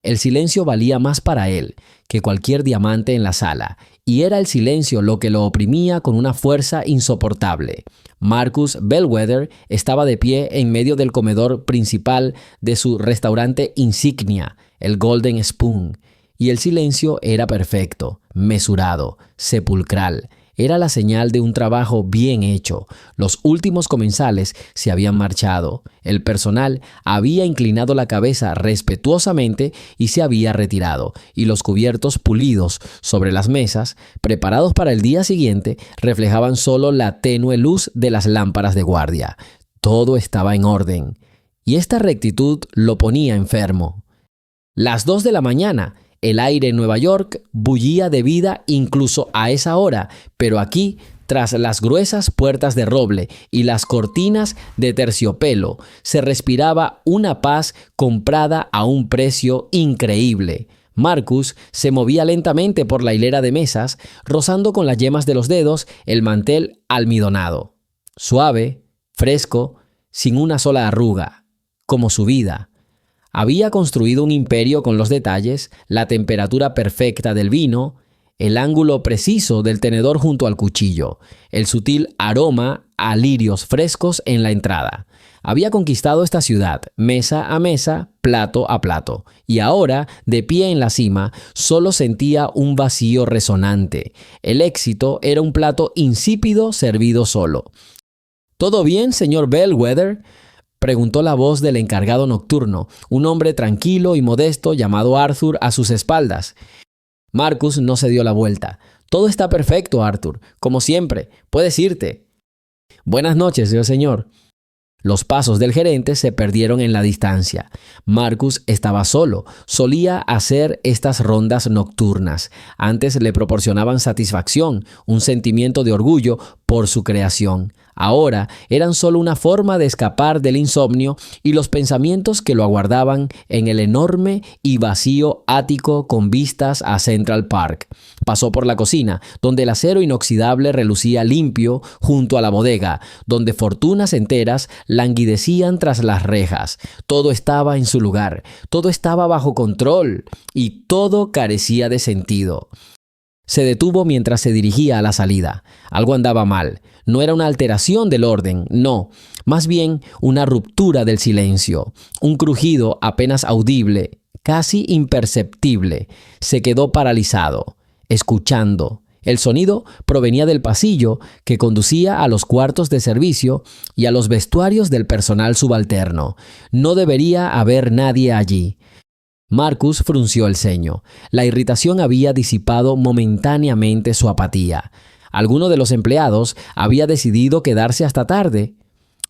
El silencio valía más para él que cualquier diamante en la sala, y era el silencio lo que lo oprimía con una fuerza insoportable. Marcus Bellwether estaba de pie en medio del comedor principal de su restaurante insignia, el Golden Spoon, y el silencio era perfecto, mesurado, sepulcral. Era la señal de un trabajo bien hecho. Los últimos comensales se habían marchado. El personal había inclinado la cabeza respetuosamente y se había retirado, y los cubiertos pulidos sobre las mesas, preparados para el día siguiente, reflejaban solo la tenue luz de las lámparas de guardia. Todo estaba en orden, y esta rectitud lo ponía enfermo. Las 2 de la mañana. El aire en Nueva York bullía de vida incluso a esa hora, pero aquí, tras las gruesas puertas de roble y las cortinas de terciopelo, se respiraba una paz comprada a un precio increíble. Marcus se movía lentamente por la hilera de mesas, rozando con las yemas de los dedos el mantel almidonado. Suave, fresco, sin una sola arruga, como su vida. Había construido un imperio con los detalles, la temperatura perfecta del vino, el ángulo preciso del tenedor junto al cuchillo, el sutil aroma a lirios frescos en la entrada. Había conquistado esta ciudad, mesa a mesa, plato a plato, y ahora, de pie en la cima, solo sentía un vacío resonante. El éxito era un plato insípido servido solo. ¿Todo bien, señor Bellwether?, preguntó la voz del encargado nocturno, un hombre tranquilo y modesto llamado Arthur a sus espaldas. Marcus no se dio la vuelta. Todo está perfecto, Arthur, como siempre. Puedes irte. Buenas noches, señor. Los pasos del gerente se perdieron en la distancia. Marcus estaba solo. Solía hacer estas rondas nocturnas. Antes le proporcionaban satisfacción, un sentimiento de orgullo por su creación. Ahora eran solo una forma de escapar del insomnio y los pensamientos que lo aguardaban en el enorme y vacío ático con vistas a Central Park. Pasó por la cocina, donde el acero inoxidable relucía limpio junto a la bodega, donde fortunas enteras languidecían tras las rejas. Todo estaba en su lugar, todo estaba bajo control y todo carecía de sentido. Se detuvo mientras se dirigía a la salida. Algo andaba mal. No era una alteración del orden, no. Más bien una ruptura del silencio. Un crujido apenas audible, casi imperceptible. Se quedó paralizado, escuchando. El sonido provenía del pasillo que conducía a los cuartos de servicio y a los vestuarios del personal subalterno. No debería haber nadie allí. Marcus frunció el ceño. La irritación había disipado momentáneamente su apatía. Alguno de los empleados había decidido quedarse hasta tarde.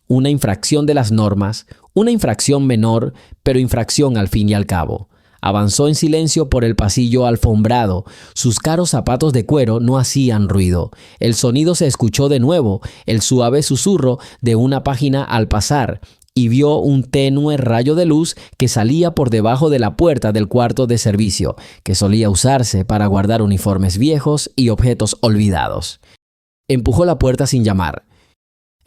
Una infracción de las normas, una infracción menor, pero infracción al fin y al cabo. Avanzó en silencio por el pasillo alfombrado. Sus caros zapatos de cuero no hacían ruido. El sonido se escuchó de nuevo, el suave susurro de una página al pasar, y vio un tenue rayo de luz que salía por debajo de la puerta del cuarto de servicio, que solía usarse para guardar uniformes viejos y objetos olvidados. Empujó la puerta sin llamar.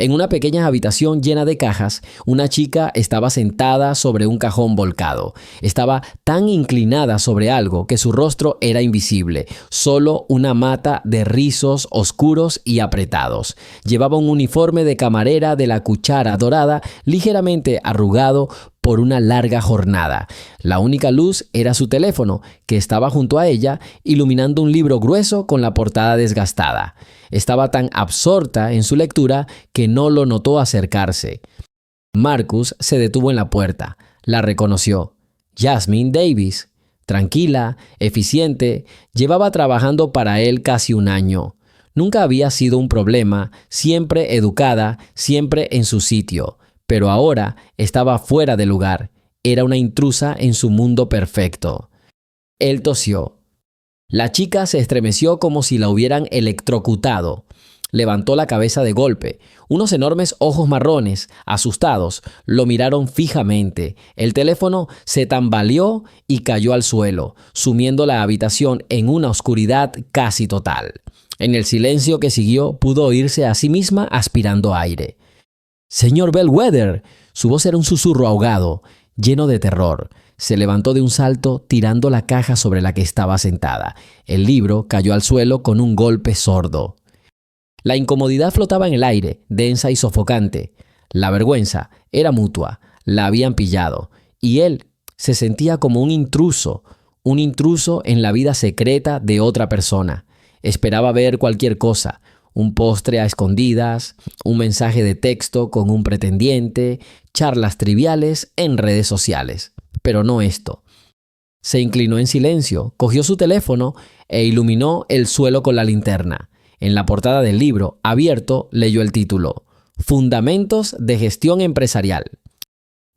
En una pequeña habitación llena de cajas, una chica estaba sentada sobre un cajón volcado. Estaba tan inclinada sobre algo que su rostro era invisible, solo una mata de rizos oscuros y apretados. Llevaba un uniforme de camarera de la Cuchara Dorada, ligeramente arrugado por una larga jornada. La única luz era su teléfono, que estaba junto a ella, iluminando un libro grueso con la portada desgastada. Estaba tan absorta en su lectura que no lo notó acercarse. Marcus se detuvo en la puerta. La reconoció. Jasmine Davis. Tranquila, eficiente, llevaba trabajando para él casi un año. Nunca había sido un problema, siempre educada, siempre en su sitio. Pero ahora estaba fuera de lugar. Era una intrusa en su mundo perfecto. Él tosió. La chica se estremeció como si la hubieran electrocutado. Levantó la cabeza de golpe. Unos enormes ojos marrones, asustados, lo miraron fijamente. El teléfono se tambaleó y cayó al suelo, sumiendo la habitación en una oscuridad casi total. En el silencio que siguió, pudo oírse a sí misma aspirando aire. «Señor Bellwether», su voz era un susurro ahogado, lleno de terror. Se levantó de un salto tirando la caja sobre la que estaba sentada. El libro cayó al suelo con un golpe sordo. La incomodidad flotaba en el aire, densa y sofocante. La vergüenza era mutua, la habían pillado, y él se sentía como un intruso en la vida secreta de otra persona. Esperaba ver cualquier cosa, un postre a escondidas, un mensaje de texto con un pretendiente, charlas triviales en redes sociales. Pero no esto. Se inclinó en silencio, cogió su teléfono e iluminó el suelo con la linterna. En la portada del libro, abierto, leyó el título: Fundamentos de Gestión Empresarial.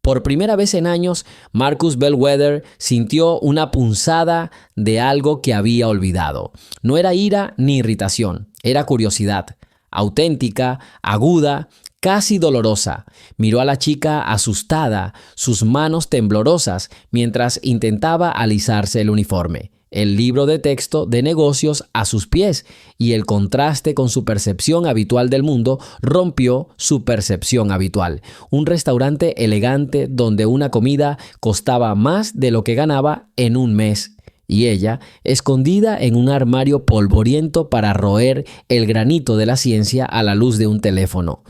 Por primera vez en años, Marcus Bellwether sintió una punzada de algo que había olvidado. No era ira ni irritación, era curiosidad, auténtica, aguda, casi dolorosa. Miró a la chica asustada, sus manos temblorosas, mientras intentaba alisarse el uniforme. El libro de texto de negocios a sus pies, y el contraste con su percepción habitual del mundo rompió su percepción habitual. Un restaurante elegante donde una comida costaba más de lo que ganaba en un mes. Y ella, escondida en un armario polvoriento para roer el granito de la ciencia a la luz de un teléfono.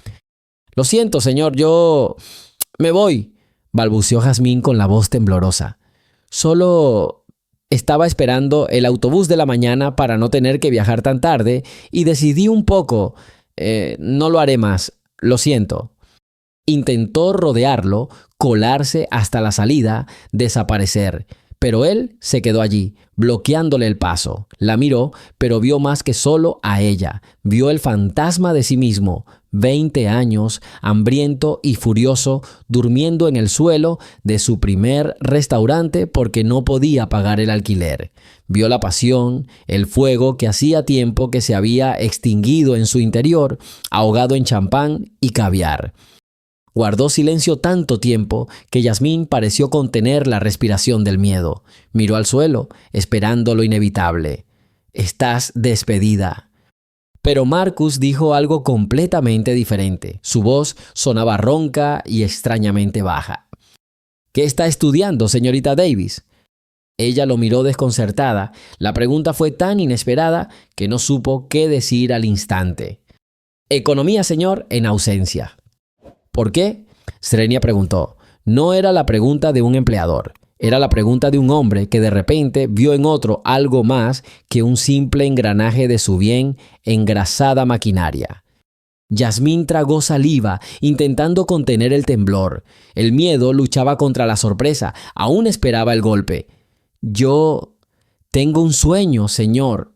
«Lo siento, señor, yo me voy», balbuceó Jazmín con la voz temblorosa. «Solo estaba esperando el autobús de la mañana para no tener que viajar tan tarde y decidí un poco. No lo haré más. Lo siento». Intentó rodearlo, colarse hasta la salida, desaparecer. Pero él se quedó allí, bloqueándole el paso. La miró, pero vio más que solo a ella. Vio el fantasma de sí mismo, 20 años, hambriento y furioso, durmiendo en el suelo de su primer restaurante porque no podía pagar el alquiler. Vio la pasión, el fuego que hacía tiempo que se había extinguido en su interior, ahogado en champán y caviar. Guardó silencio tanto tiempo que Jazmín pareció contener la respiración del miedo. Miró al suelo, esperando lo inevitable. «Estás despedida». Pero Marcus dijo algo completamente diferente. Su voz sonaba ronca y extrañamente baja. «¿Qué está estudiando, señorita Davis?». Ella lo miró desconcertada. La pregunta fue tan inesperada que no supo qué decir al instante. «Economía, señor, en ausencia». «¿Por qué?», Srenia preguntó. No era la pregunta de un empleador. Era la pregunta de un hombre que de repente vio en otro algo más que un simple engranaje de su bien engrasada maquinaria. Jazmín tragó saliva, intentando contener el temblor. El miedo luchaba contra la sorpresa. Aún esperaba el golpe. «Yo tengo un sueño, señor».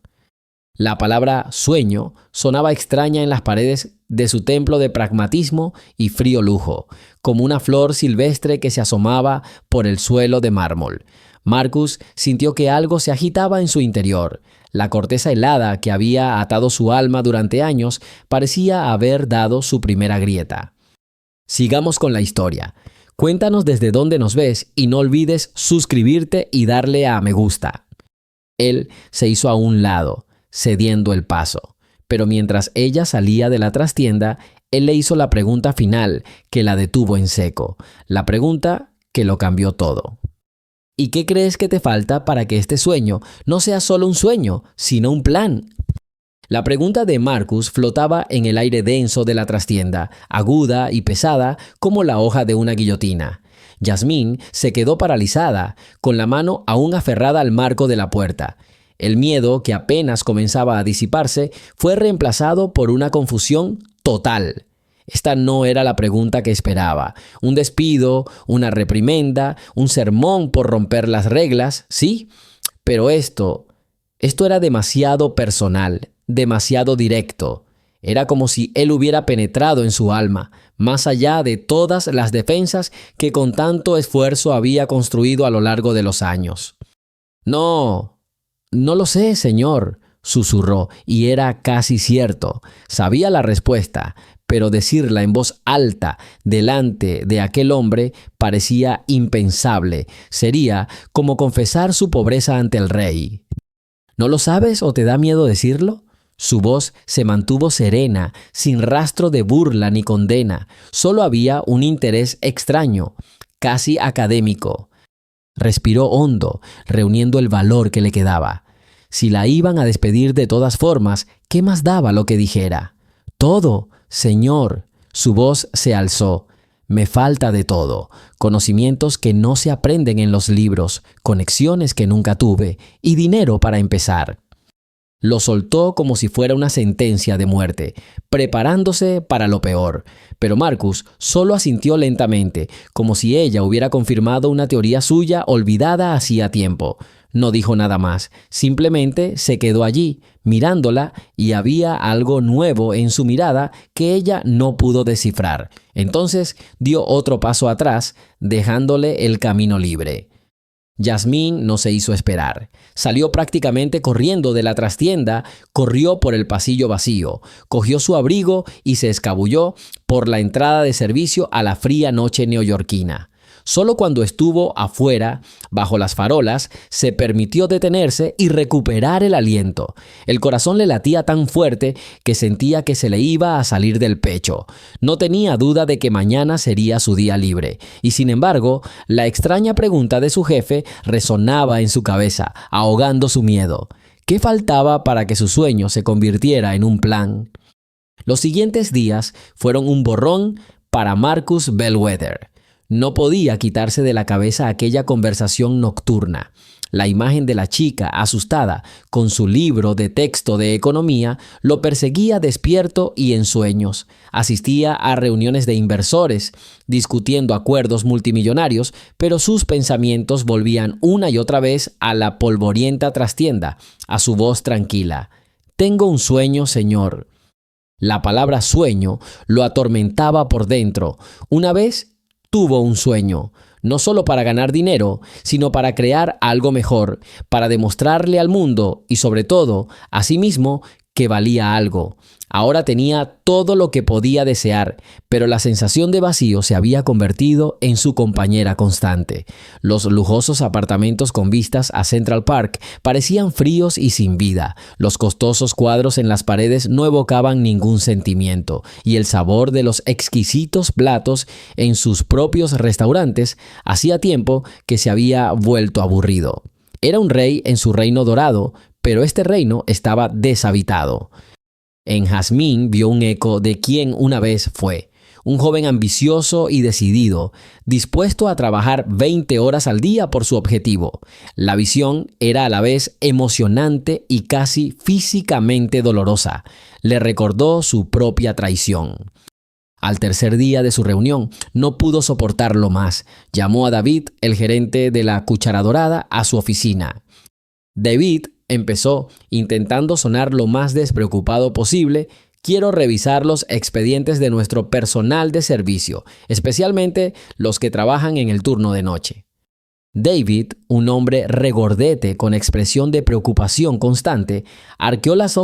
La palabra sueño sonaba extraña en las paredes de su templo de pragmatismo y frío lujo, como una flor silvestre que se asomaba por el suelo de mármol. Marcus sintió que algo se agitaba en su interior. La corteza helada que había atado su alma durante años parecía haber dado su primera grieta. Sigamos con la historia. Cuéntanos desde dónde nos ves y no olvides suscribirte y darle a me gusta. Él se hizo a un lado, cediendo el paso. Pero mientras ella salía de la trastienda, él le hizo la pregunta final que la detuvo en seco. La pregunta que lo cambió todo. ¿Y qué crees que te falta para que este sueño no sea solo un sueño, sino un plan? La pregunta de Marcus flotaba en el aire denso de la trastienda, aguda y pesada como la hoja de una guillotina. Jazmín se quedó paralizada, con la mano aún aferrada al marco de la puerta. El miedo, que apenas comenzaba a disiparse, fue reemplazado por una confusión total. Esta no era la pregunta que esperaba. Un despido, una reprimenda, un sermón por romper las reglas, sí, pero esto era demasiado personal, demasiado directo. Era como si él hubiera penetrado en su alma, más allá de todas las defensas que con tanto esfuerzo había construido a lo largo de los años. No lo sé, señor», susurró, y era casi cierto. Sabía la respuesta, pero decirla en voz alta delante de aquel hombre parecía impensable. Sería como confesar su pobreza ante el rey. «¿No lo sabes o te da miedo decirlo?». Su voz se mantuvo serena, sin rastro de burla ni condena. Solo había un interés extraño, casi académico. Respiró hondo, reuniendo el valor que le quedaba. Si la iban a despedir de todas formas, ¿qué más daba lo que dijera? Todo, señor. Su voz se alzó. Me falta de todo. Conocimientos que no se aprenden en los libros, conexiones que nunca tuve y dinero para empezar. Lo soltó como si fuera una sentencia de muerte, preparándose para lo peor. Pero Marcus solo asintió lentamente, como si ella hubiera confirmado una teoría suya olvidada hacía tiempo. No dijo nada más, simplemente se quedó allí, mirándola, y había algo nuevo en su mirada que ella no pudo descifrar. Entonces dio otro paso atrás, dejándole el camino libre. Jasmine no se hizo esperar. Salió prácticamente corriendo de la trastienda, corrió por el pasillo vacío, cogió su abrigo y se escabulló por la entrada de servicio a la fría noche neoyorquina. Solo cuando estuvo afuera, bajo las farolas, se permitió detenerse y recuperar el aliento. El corazón le latía tan fuerte que sentía que se le iba a salir del pecho. No tenía duda de que mañana sería su día libre. Y sin embargo, la extraña pregunta de su jefe resonaba en su cabeza, ahogando su miedo. ¿Qué faltaba para que su sueño se convirtiera en un plan? Los siguientes días fueron un borrón para Marcus Bellwether. No podía quitarse de la cabeza aquella conversación nocturna. La imagen de la chica, asustada, con su libro de texto de economía, lo perseguía despierto y en sueños. Asistía a reuniones de inversores, discutiendo acuerdos multimillonarios, pero sus pensamientos volvían una y otra vez a la polvorienta trastienda, a su voz tranquila. «Tengo un sueño, señor». La palabra sueño lo atormentaba por dentro. Una vez tuvo un sueño, no solo para ganar dinero, sino para crear algo mejor, para demostrarle al mundo y sobre todo a sí mismo que valía algo. Ahora tenía todo lo que podía desear, pero la sensación de vacío se había convertido en su compañera constante. Los lujosos apartamentos con vistas a Central Park parecían fríos y sin vida. Los costosos cuadros en las paredes no evocaban ningún sentimiento, y el sabor de los exquisitos platos en sus propios restaurantes hacía tiempo que se había vuelto aburrido. Era un rey en su reino dorado, pero este reino estaba deshabitado. En Jasmine vio un eco de quien una vez fue. Un joven ambicioso y decidido, dispuesto a trabajar 20 horas al día por su objetivo. La visión era a la vez emocionante y casi físicamente dolorosa. Le recordó su propia traición. Al tercer día de su reunión, no pudo soportarlo más. Llamó a David, el gerente de la Cuchara Dorada, a su oficina. David empezó intentando sonar lo más despreocupado posible. Quiero revisar los expedientes de nuestro personal de servicio, especialmente los que trabajan en el turno de noche. David, un hombre regordete con expresión de preocupación constante, arqueó las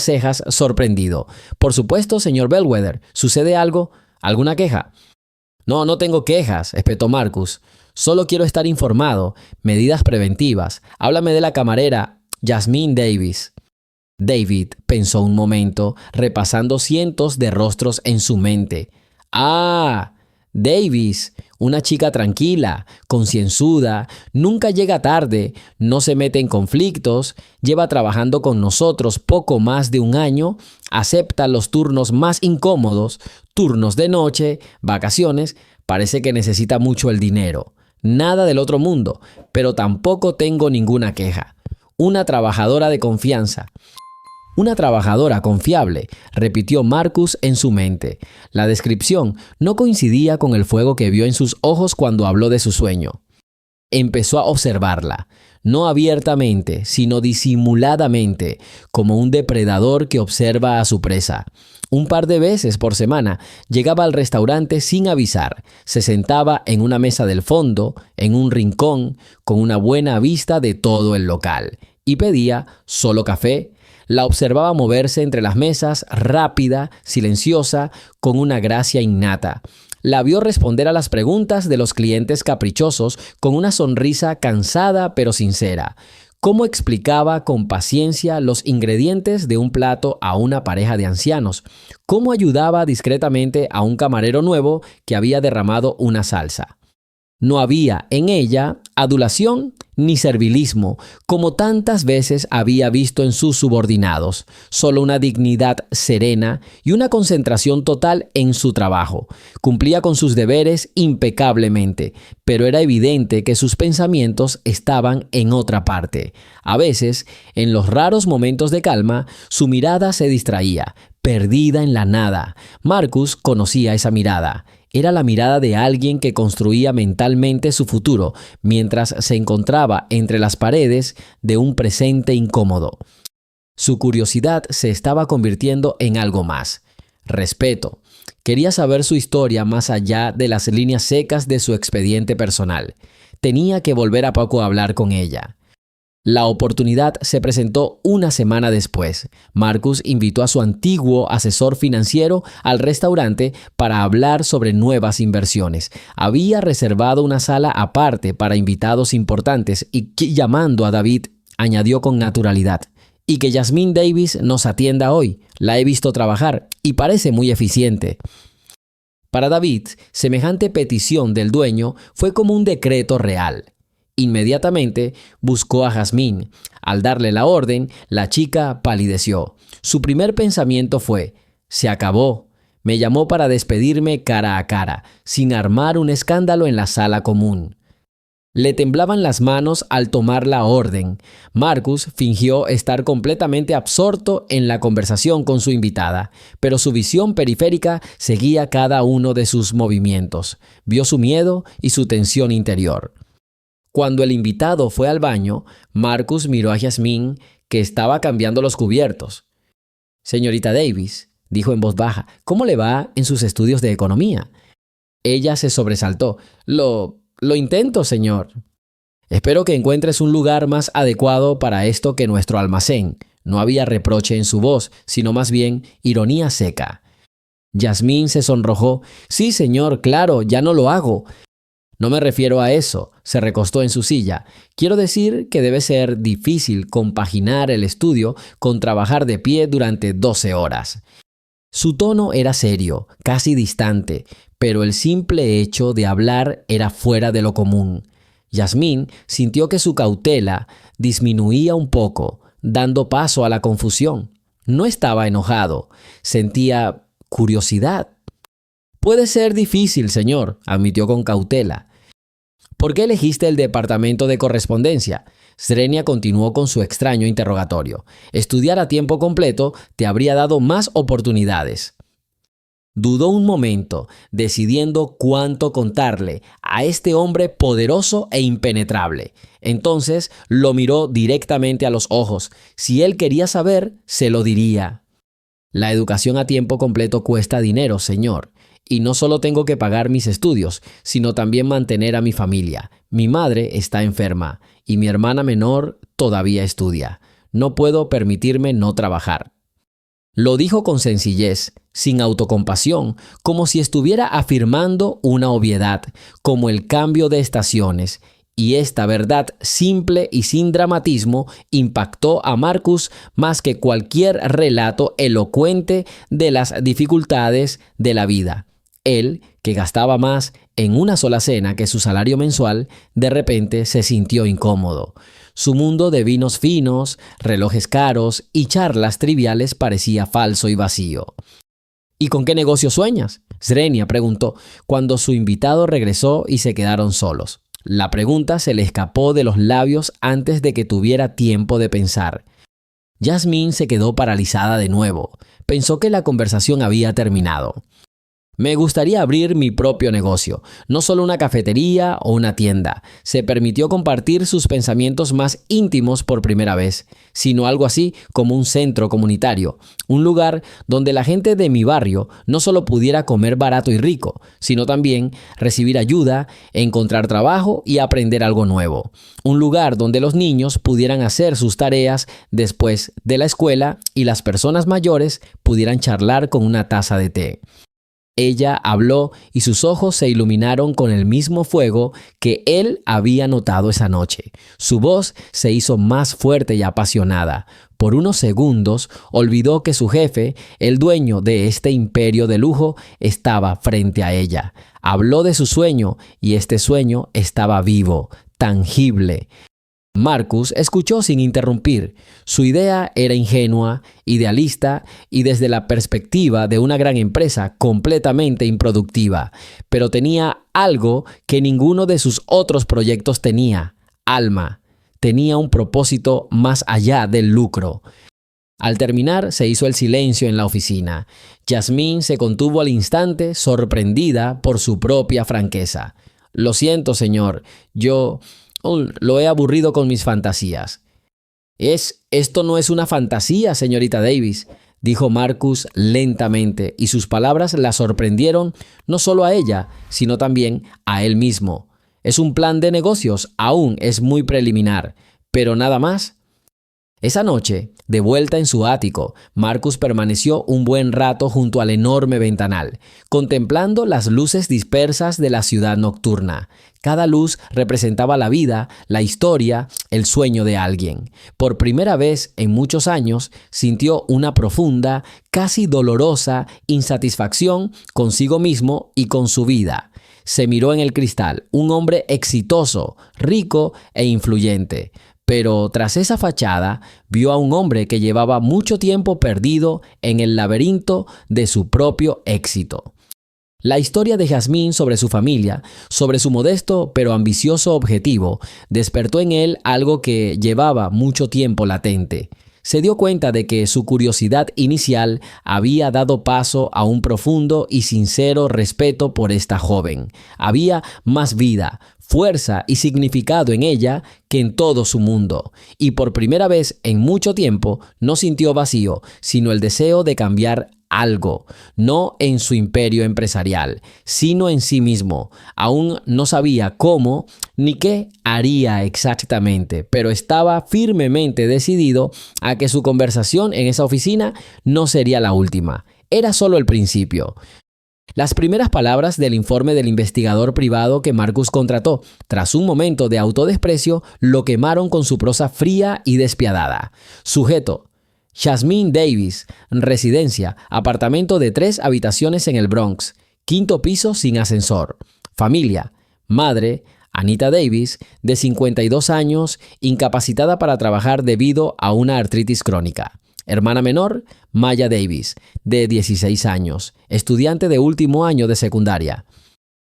cejas sorprendido. Por supuesto, señor Bellwether, ¿sucede algo? ¿Alguna queja? No tengo quejas, espetó Marcus. Solo quiero estar informado. Medidas preventivas. Háblame de la camarera Jasmine Davis. David pensó un momento, repasando cientos de rostros en su mente. ¡Ah! Davis, una chica tranquila, concienzuda, nunca llega tarde, no se mete en conflictos, lleva trabajando con nosotros poco más de un año, acepta los turnos más incómodos, turnos de noche, vacaciones, parece que necesita mucho el dinero. Nada del otro mundo, pero tampoco tengo ninguna queja. Una trabajadora de confianza. Una trabajadora confiable, repitió Marcus en su mente. La descripción no coincidía con el fuego que vio en sus ojos cuando habló de su sueño. Empezó a observarla, no abiertamente, sino disimuladamente, como un depredador que observa a su presa. Un par de veces por semana llegaba al restaurante sin avisar, se sentaba en una mesa del fondo, en un rincón, con una buena vista de todo el local, y pedía solo café. La observaba moverse entre las mesas, rápida, silenciosa, con una gracia innata. La vio responder a las preguntas de los clientes caprichosos con una sonrisa cansada pero sincera. Cómo explicaba con paciencia los ingredientes de un plato a una pareja de ancianos. Cómo ayudaba discretamente a un camarero nuevo que había derramado una salsa. No había en ella adulación ni servilismo, como tantas veces había visto en sus subordinados, solo una dignidad serena y una concentración total en su trabajo. Cumplía con sus deberes impecablemente, pero era evidente que sus pensamientos estaban en otra parte. A veces, en los raros momentos de calma, su mirada se distraía, perdida en la nada. Marcus conocía esa mirada. Era la mirada de alguien que construía mentalmente su futuro, mientras se encontraba entre las paredes de un presente incómodo. Su curiosidad se estaba convirtiendo en algo más: respeto. Quería saber su historia más allá de las líneas secas de su expediente personal. Tenía que volver a poco a hablar con ella. La oportunidad se presentó una semana después. Marcus invitó a su antiguo asesor financiero al restaurante para hablar sobre nuevas inversiones. Había reservado una sala aparte para invitados importantes y llamando a David, añadió con naturalidad: y que Jasmine Davis nos atienda hoy. La he visto trabajar y parece muy eficiente. Para David, semejante petición del dueño fue como un decreto real. Inmediatamente buscó a Jasmine. Al darle la orden, la chica palideció. Su primer pensamiento fue: se acabó. Me llamó para despedirme cara a cara, sin armar un escándalo en la sala común. Le temblaban las manos al tomar la orden. Marcus fingió estar completamente absorto en la conversación con su invitada, pero su visión periférica seguía cada uno de sus movimientos. Vio su miedo y su tensión interior. Cuando el invitado fue al baño, Marcus miró a Jasmine, que estaba cambiando los cubiertos. «Señorita Davis», dijo en voz baja, «¿cómo le va en sus estudios de economía?» Ella se sobresaltó. Lo intento, señor». «Espero que encuentres un lugar más adecuado para esto que nuestro almacén». No había reproche en su voz, sino más bien ironía seca. Jasmine se sonrojó. «Sí, señor, claro, ya no lo hago». «No me refiero a eso», se recostó en su silla. «Quiero decir que debe ser difícil compaginar el estudio con trabajar de pie durante 12 horas». Su tono era serio, casi distante, pero el simple hecho de hablar era fuera de lo común. Jasmine sintió que su cautela disminuía un poco, dando paso a la confusión. No estaba enojado, sentía curiosidad. «Puede ser difícil, señor», admitió con cautela. «¿Por qué elegiste el departamento de correspondencia?» Srenia continuó con su extraño interrogatorio. «Estudiar a tiempo completo te habría dado más oportunidades». Dudó un momento, decidiendo cuánto contarle a este hombre poderoso e impenetrable. Entonces lo miró directamente a los ojos. Si él quería saber, se lo diría. «La educación a tiempo completo cuesta dinero, señor. Y no solo tengo que pagar mis estudios, sino también mantener a mi familia. Mi madre está enferma y mi hermana menor todavía estudia. No puedo permitirme no trabajar». Lo dijo con sencillez, sin autocompasión, como si estuviera afirmando una obviedad, como el cambio de estaciones. Y esta verdad simple y sin dramatismo impactó a Marcus más que cualquier relato elocuente de las dificultades de la vida. Él, que gastaba más en una sola cena que su salario mensual, de repente se sintió incómodo. Su mundo de vinos finos, relojes caros y charlas triviales parecía falso y vacío. «¿Y con qué negocio sueñas?», Srenia preguntó, cuando su invitado regresó y se quedaron solos. La pregunta se le escapó de los labios antes de que tuviera tiempo de pensar. Jasmine se quedó paralizada de nuevo. Pensó que la conversación había terminado. «Me gustaría abrir mi propio negocio, no solo una cafetería o una tienda». Se permitió compartir sus pensamientos más íntimos por primera vez, sino algo así como un centro comunitario, un lugar donde la gente de mi barrio no solo pudiera comer barato y rico, sino también recibir ayuda, encontrar trabajo y aprender algo nuevo. Un lugar donde los niños pudieran hacer sus tareas después de la escuela y las personas mayores pudieran charlar con una taza de té. Ella habló y sus ojos se iluminaron con el mismo fuego que él había notado esa noche. Su voz se hizo más fuerte y apasionada. Por unos segundos olvidó que su jefe, el dueño de este imperio de lujo, estaba frente a ella. Habló de su sueño y este sueño estaba vivo, tangible. Marcus escuchó sin interrumpir. Su idea era ingenua, idealista y desde la perspectiva de una gran empresa completamente improductiva, pero tenía algo que ninguno de sus otros proyectos tenía: alma. Tenía un propósito más allá del lucro. Al terminar, se hizo el silencio en la oficina. Yasmín se contuvo al instante, sorprendida por su propia franqueza. «Lo siento, señor. Yo lo he aburrido con mis fantasías». Esto no es una fantasía, señorita Davis», dijo Marcus lentamente, y sus palabras la sorprendieron no solo a ella, sino también a él mismo. «Es un plan de negocios, aún es muy preliminar, pero nada más». Esa noche, de vuelta en su ático, Marcus permaneció un buen rato junto al enorme ventanal, contemplando las luces dispersas de la ciudad nocturna. Cada luz representaba la vida, la historia, el sueño de alguien. Por primera vez en muchos años, sintió una profunda, casi dolorosa insatisfacción consigo mismo y con su vida. Se miró en el cristal, un hombre exitoso, rico e influyente. Pero tras esa fachada, vio a un hombre que llevaba mucho tiempo perdido en el laberinto de su propio éxito. La historia de Yasmín sobre su familia, sobre su modesto pero ambicioso objetivo, despertó en él algo que llevaba mucho tiempo latente. Se dio cuenta de que su curiosidad inicial había dado paso a un profundo y sincero respeto por esta joven. Había más vida, fuerza y significado en ella que en todo su mundo, y por primera vez en mucho tiempo no sintió vacío, sino el deseo de cambiar algo, no en su imperio empresarial, sino en sí mismo. Aún no sabía cómo ni qué haría exactamente, pero estaba firmemente decidido a que su conversación en esa oficina no sería la última. Era solo el principio. Las primeras palabras del informe del investigador privado que Marcus contrató, tras un momento de autodesprecio, lo quemaron con su prosa fría y despiadada. Sujeto: Yasmín Davis, residencia, apartamento de 3 habitaciones en el Bronx, 5º piso sin ascensor. Familia: madre, Anita Davis, de 52 años, incapacitada para trabajar debido a una artritis crónica. Hermana menor, Maya Davis, de 16 años, estudiante de último año de secundaria.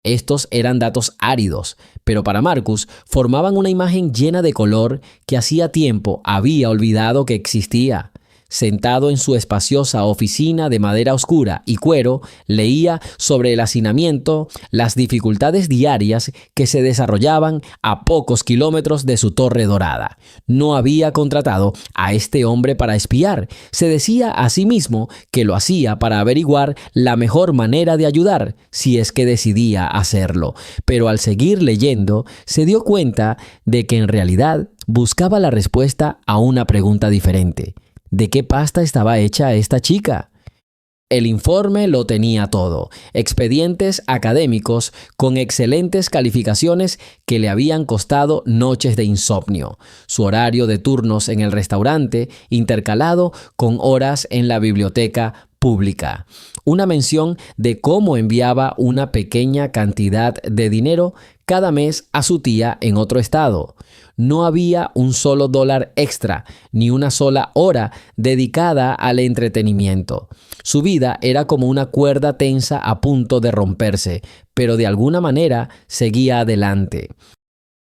Estos eran datos áridos, pero para Marcus formaban una imagen llena de color que hacía tiempo había olvidado que existía. Sentado en su espaciosa oficina de madera oscura y cuero, leía sobre el hacinamiento, las dificultades diarias que se desarrollaban a pocos kilómetros de su torre dorada. No había contratado a este hombre para espiar. Se decía a sí mismo que lo hacía para averiguar la mejor manera de ayudar, si es que decidía hacerlo. Pero al seguir leyendo, se dio cuenta de que en realidad buscaba la respuesta a una pregunta diferente. ¿De qué pasta estaba hecha esta chica? El informe lo tenía todo: expedientes académicos con excelentes calificaciones que le habían costado noches de insomnio, su horario de turnos en el restaurante intercalado con horas en la biblioteca pública, una mención de cómo enviaba una pequeña cantidad de dinero cada mes a su tía en otro estado. No había un solo dólar extra, ni una sola hora dedicada al entretenimiento. Su vida era como una cuerda tensa a punto de romperse, pero de alguna manera seguía adelante.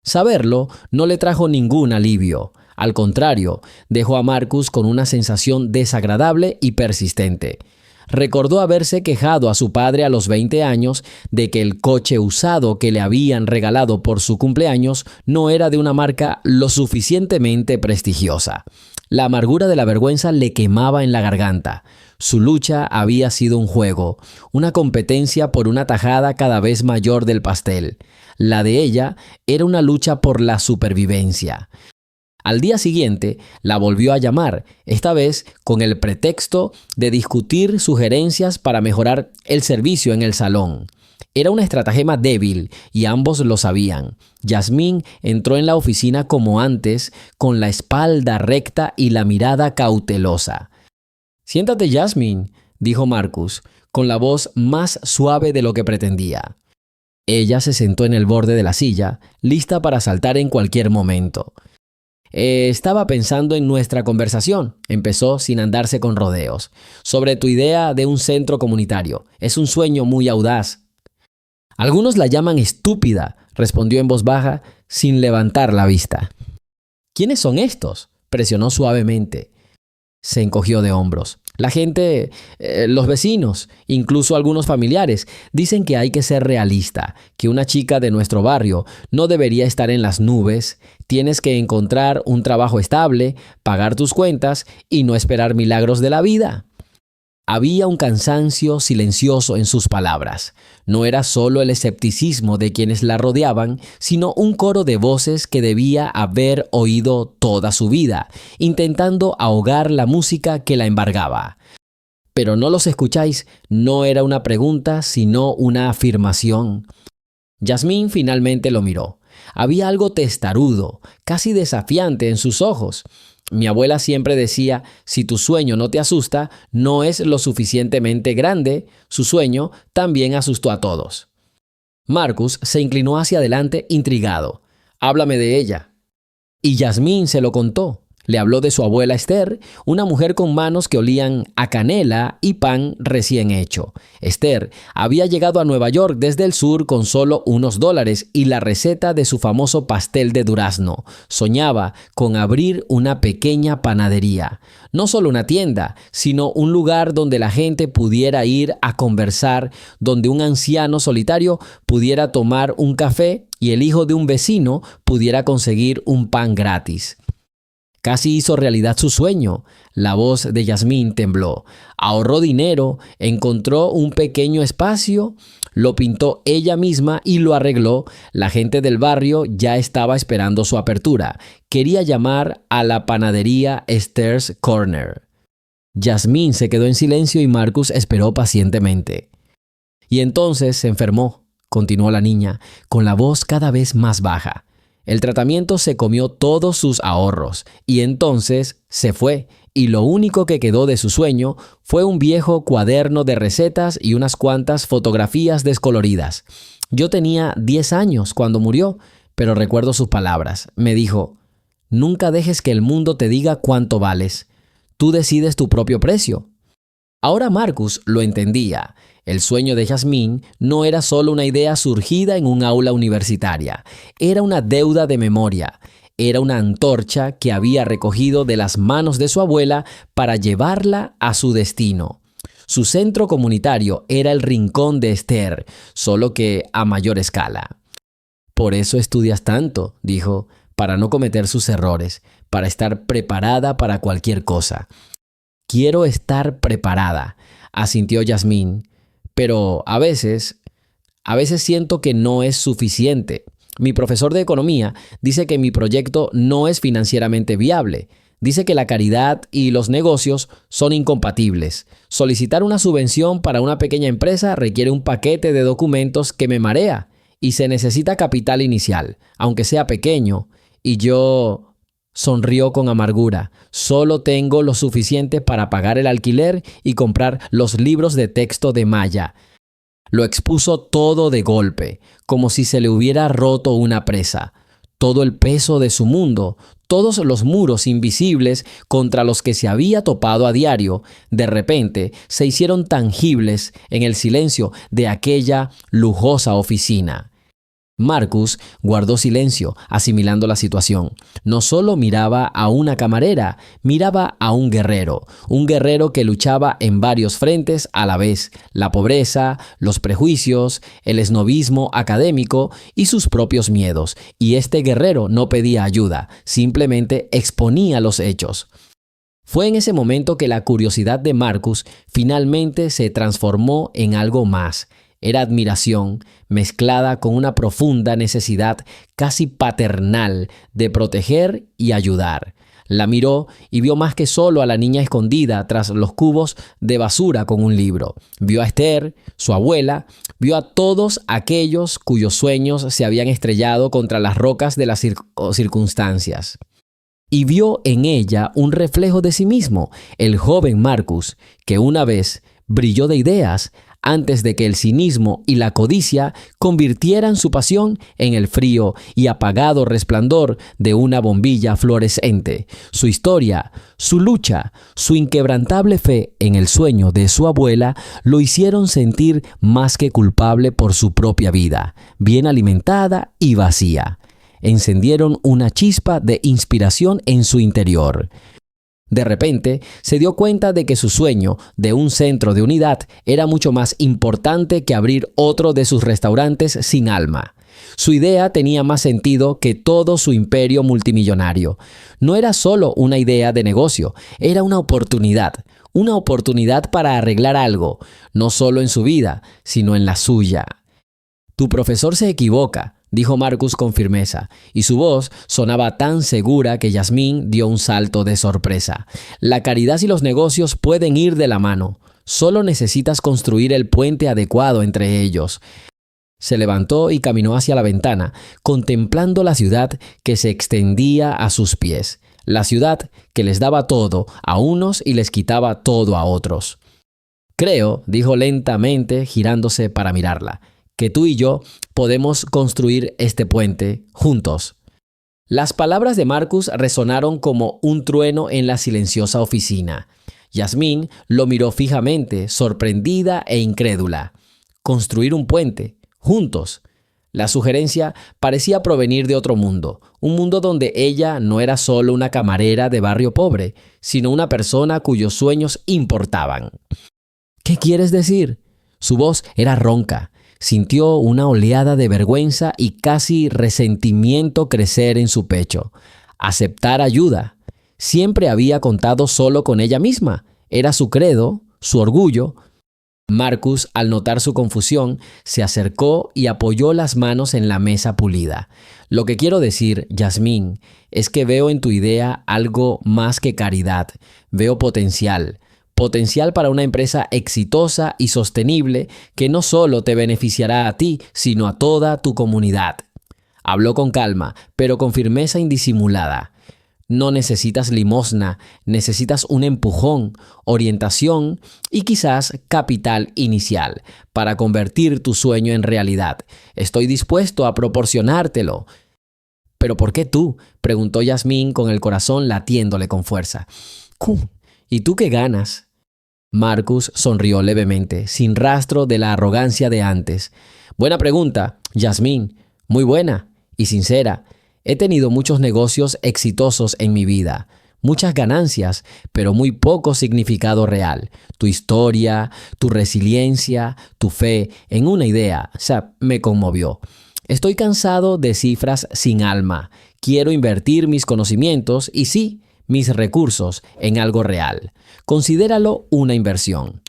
Saberlo no le trajo ningún alivio. Al contrario, dejó a Marcus con una sensación desagradable y persistente. Recordó haberse quejado a su padre a los 20 años de que el coche usado que le habían regalado por su cumpleaños no era de una marca lo suficientemente prestigiosa. La amargura de la vergüenza le quemaba en la garganta. Su lucha había sido un juego, una competencia por una tajada cada vez mayor del pastel. La de ella era una lucha por la supervivencia. Al día siguiente, la volvió a llamar, esta vez con el pretexto de discutir sugerencias para mejorar el servicio en el salón. Era una estratagema débil y ambos lo sabían. Yasmín entró en la oficina como antes, con la espalda recta y la mirada cautelosa. «Siéntate, Yasmín», dijo Marcus, con la voz más suave de lo que pretendía. Ella se sentó en el borde de la silla, lista para saltar en cualquier momento. «Estaba pensando en nuestra conversación», empezó sin andarse con rodeos, «sobre tu idea de un centro comunitario. Es un sueño muy audaz». «Algunos la llaman estúpida», respondió en voz baja, sin levantar la vista. «¿Quiénes son estos?», presionó suavemente. Se encogió de hombros. «La gente, los vecinos, incluso algunos familiares, dicen que hay que ser realista, que una chica de nuestro barrio no debería estar en las nubes. Tienes que encontrar un trabajo estable, pagar tus cuentas y no esperar milagros de la vida». Había un cansancio silencioso en sus palabras. No era solo el escepticismo de quienes la rodeaban, sino un coro de voces que debía haber oído toda su vida, intentando ahogar la música que la embargaba. «¿Pero no los escucháis?», no era una pregunta, sino una afirmación. Yasmín finalmente lo miró. Había algo testarudo, casi desafiante en sus ojos. Mi abuela siempre decía, si tu sueño no te asusta, no es lo suficientemente grande. Su sueño también asustó a todos. Marcus se inclinó hacia adelante intrigado. «Háblame de ella». Y Yasmín se lo contó. Le habló de su abuela Esther, una mujer con manos que olían a canela y pan recién hecho. Esther había llegado a Nueva York desde el sur con solo unos $, y la receta de su famoso pastel de durazno. Soñaba con abrir una pequeña panadería. No solo una tienda, sino un lugar donde la gente pudiera ir a conversar, donde un anciano solitario pudiera tomar un café y el hijo de un vecino pudiera conseguir un pan gratis. Casi hizo realidad su sueño. La voz de Yasmín tembló. Ahorró dinero, encontró un pequeño espacio, lo pintó ella misma y lo arregló. La gente del barrio ya estaba esperando su apertura. Quería llamar a la panadería Esther's Corner. Yasmín se quedó en silencio y Marcus esperó pacientemente. «Y entonces se enfermó», continuó la niña, con la voz cada vez más baja. «El tratamiento se comió todos sus ahorros y entonces se fue, y lo único que quedó de su sueño fue un viejo cuaderno de recetas y unas cuantas fotografías descoloridas. Yo tenía 10 años cuando murió, pero recuerdo sus palabras. Me dijo, nunca dejes que el mundo te diga cuánto vales. Tú decides tu propio precio». Ahora Marcus lo entendía. El sueño de Yasmín no era solo una idea surgida en un aula universitaria. Era una deuda de memoria. Era una antorcha que había recogido de las manos de su abuela para llevarla a su destino. Su centro comunitario era el rincón de Esther, solo que a mayor escala. «Por eso estudias tanto», dijo, «para no cometer sus errores, para estar preparada para cualquier cosa». «Quiero estar preparada», asintió Yasmín, «pero a veces siento que no es suficiente. Mi profesor de economía dice que mi proyecto no es financieramente viable. Dice que la caridad y los negocios son incompatibles. Solicitar una subvención para una pequeña empresa requiere un paquete de documentos que me marea y se necesita capital inicial, aunque sea pequeño, y yo...» Sonrió con amargura. «Solo tengo lo suficiente para pagar el alquiler y comprar los libros de texto de Maya». Lo expuso todo de golpe, como si se le hubiera roto una presa. Todo el peso de su mundo, todos los muros invisibles contra los que se había topado a diario, de repente se hicieron tangibles en el silencio de aquella lujosa oficina. Marcus guardó silencio, asimilando la situación. No solo miraba a una camarera, miraba a un guerrero que luchaba en varios frentes a la vez: la pobreza, los prejuicios, el esnobismo académico y sus propios miedos. Y este guerrero no pedía ayuda, simplemente exponía los hechos. Fue en ese momento que la curiosidad de Marcus finalmente se transformó en algo más, Era admiración mezclada con una profunda necesidad casi paternal de proteger y ayudar. La miró y vio más que solo a la niña escondida tras los cubos de basura con un libro. Vio a Esther, su abuela, vio a todos aquellos cuyos sueños se habían estrellado contra las rocas de las circunstancias. Y vio en ella un reflejo de sí mismo, el joven Marcus, que una vez brilló de ideas antes de que el cinismo y la codicia convirtieran su pasión en el frío y apagado resplandor de una bombilla fluorescente. Su historia, su lucha, su inquebrantable fe en el sueño de su abuela lo hicieron sentir más que culpable por su propia vida, bien alimentada y vacía. Encendieron una chispa de inspiración en su interior. De repente, se dio cuenta de que su sueño de un centro de unidad era mucho más importante que abrir otro de sus restaurantes sin alma. Su idea tenía más sentido que todo su imperio multimillonario. No era solo una idea de negocio, era una oportunidad para arreglar algo, no solo en su vida, sino en la suya. Tu profesor se equivoca, dijo Marcus con firmeza, y su voz sonaba tan segura que Yasmín dio un salto de sorpresa. La caridad y los negocios pueden ir de la mano. Solo necesitas construir el puente adecuado entre ellos. Se levantó y caminó hacia la ventana, contemplando la ciudad que se extendía a sus pies. La ciudad que les daba todo a unos y les quitaba todo a otros. Creo, dijo lentamente, girándose para mirarla, que tú y yo podemos construir este puente juntos. Las palabras de Marcus resonaron como un trueno en la silenciosa oficina. Yasmín lo miró fijamente, sorprendida e incrédula. Construir un puente, juntos. La sugerencia parecía provenir de otro mundo, un mundo donde ella no era solo una camarera de barrio pobre, sino una persona cuyos sueños importaban. ¿Qué quieres decir? Su voz era ronca. Sintió una oleada de vergüenza y casi resentimiento crecer en su pecho. Aceptar ayuda. Siempre había contado solo con ella misma. Era su credo, su orgullo. Marcus, al notar su confusión, se acercó y apoyó las manos en la mesa pulida. Lo que quiero decir, Yasmín, es que veo en tu idea algo más que caridad. Veo potencial. Potencial para una empresa exitosa y sostenible que no solo te beneficiará a ti, sino a toda tu comunidad. Habló con calma, pero con firmeza indisimulada. No necesitas limosna, necesitas un empujón, orientación y quizás capital inicial para convertir tu sueño en realidad. Estoy dispuesto a proporcionártelo. ¿Pero por qué tú?, preguntó Yasmín con el corazón latiéndole con fuerza. ¿Y tú qué ganas? Marcus sonrió levemente, sin rastro de la arrogancia de antes. Buena pregunta, Yasmín, muy buena y sincera. He tenido muchos negocios exitosos en mi vida, muchas ganancias, pero muy poco significado real. Tu historia, tu resiliencia, tu fe en una idea, me conmovió. Estoy cansado de cifras sin alma. Quiero invertir mis conocimientos y sí, mis recursos en algo real. Considéralo una inversión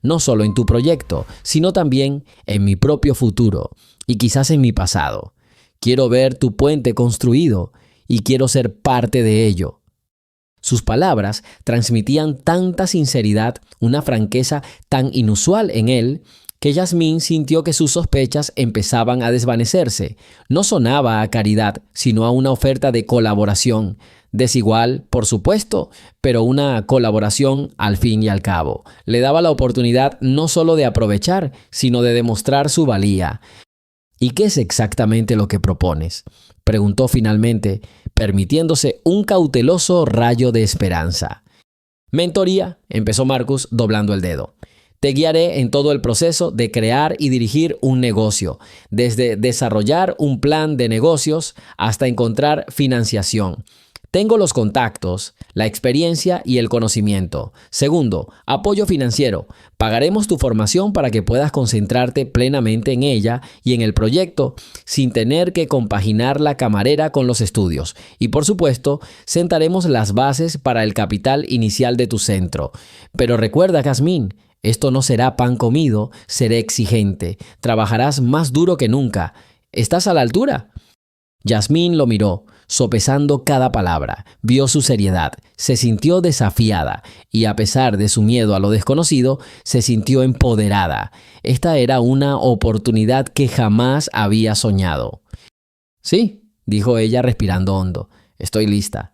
no solo en tu proyecto, sino también en mi propio futuro y quizás en mi pasado. Quiero ver tu puente construido y quiero ser parte de ello. Sus palabras transmitían tanta sinceridad, una franqueza tan inusual en él, que Yasmín sintió que sus sospechas empezaban a desvanecerse. No sonaba a caridad, sino a una oferta de colaboración. Desigual, por supuesto, pero una colaboración al fin y al cabo. Le daba la oportunidad no solo de aprovechar, sino de demostrar su valía. ¿Y qué es exactamente lo que propones?, preguntó finalmente, permitiéndose un cauteloso rayo de esperanza. Mentoría, empezó Marcus doblando el dedo. Te guiaré en todo el proceso de crear y dirigir un negocio, desde desarrollar un plan de negocios hasta encontrar financiación. Tengo los contactos, la experiencia y el conocimiento. Segundo, apoyo financiero. Pagaremos tu formación para que puedas concentrarte plenamente en ella y en el proyecto sin tener que compaginar la camarera con los estudios. Y por supuesto, sentaremos las bases para el capital inicial de tu centro. Pero recuerda, Yasmín, Esto no será pan comido, seré exigente. Trabajarás más duro que nunca. ¿Estás a la altura? Yasmín lo miró, sopesando cada palabra. Vio su seriedad, se sintió desafiada y, a pesar de su miedo a lo desconocido, se sintió empoderada. Esta era una oportunidad que jamás había soñado. Sí, dijo ella respirando hondo. Estoy lista.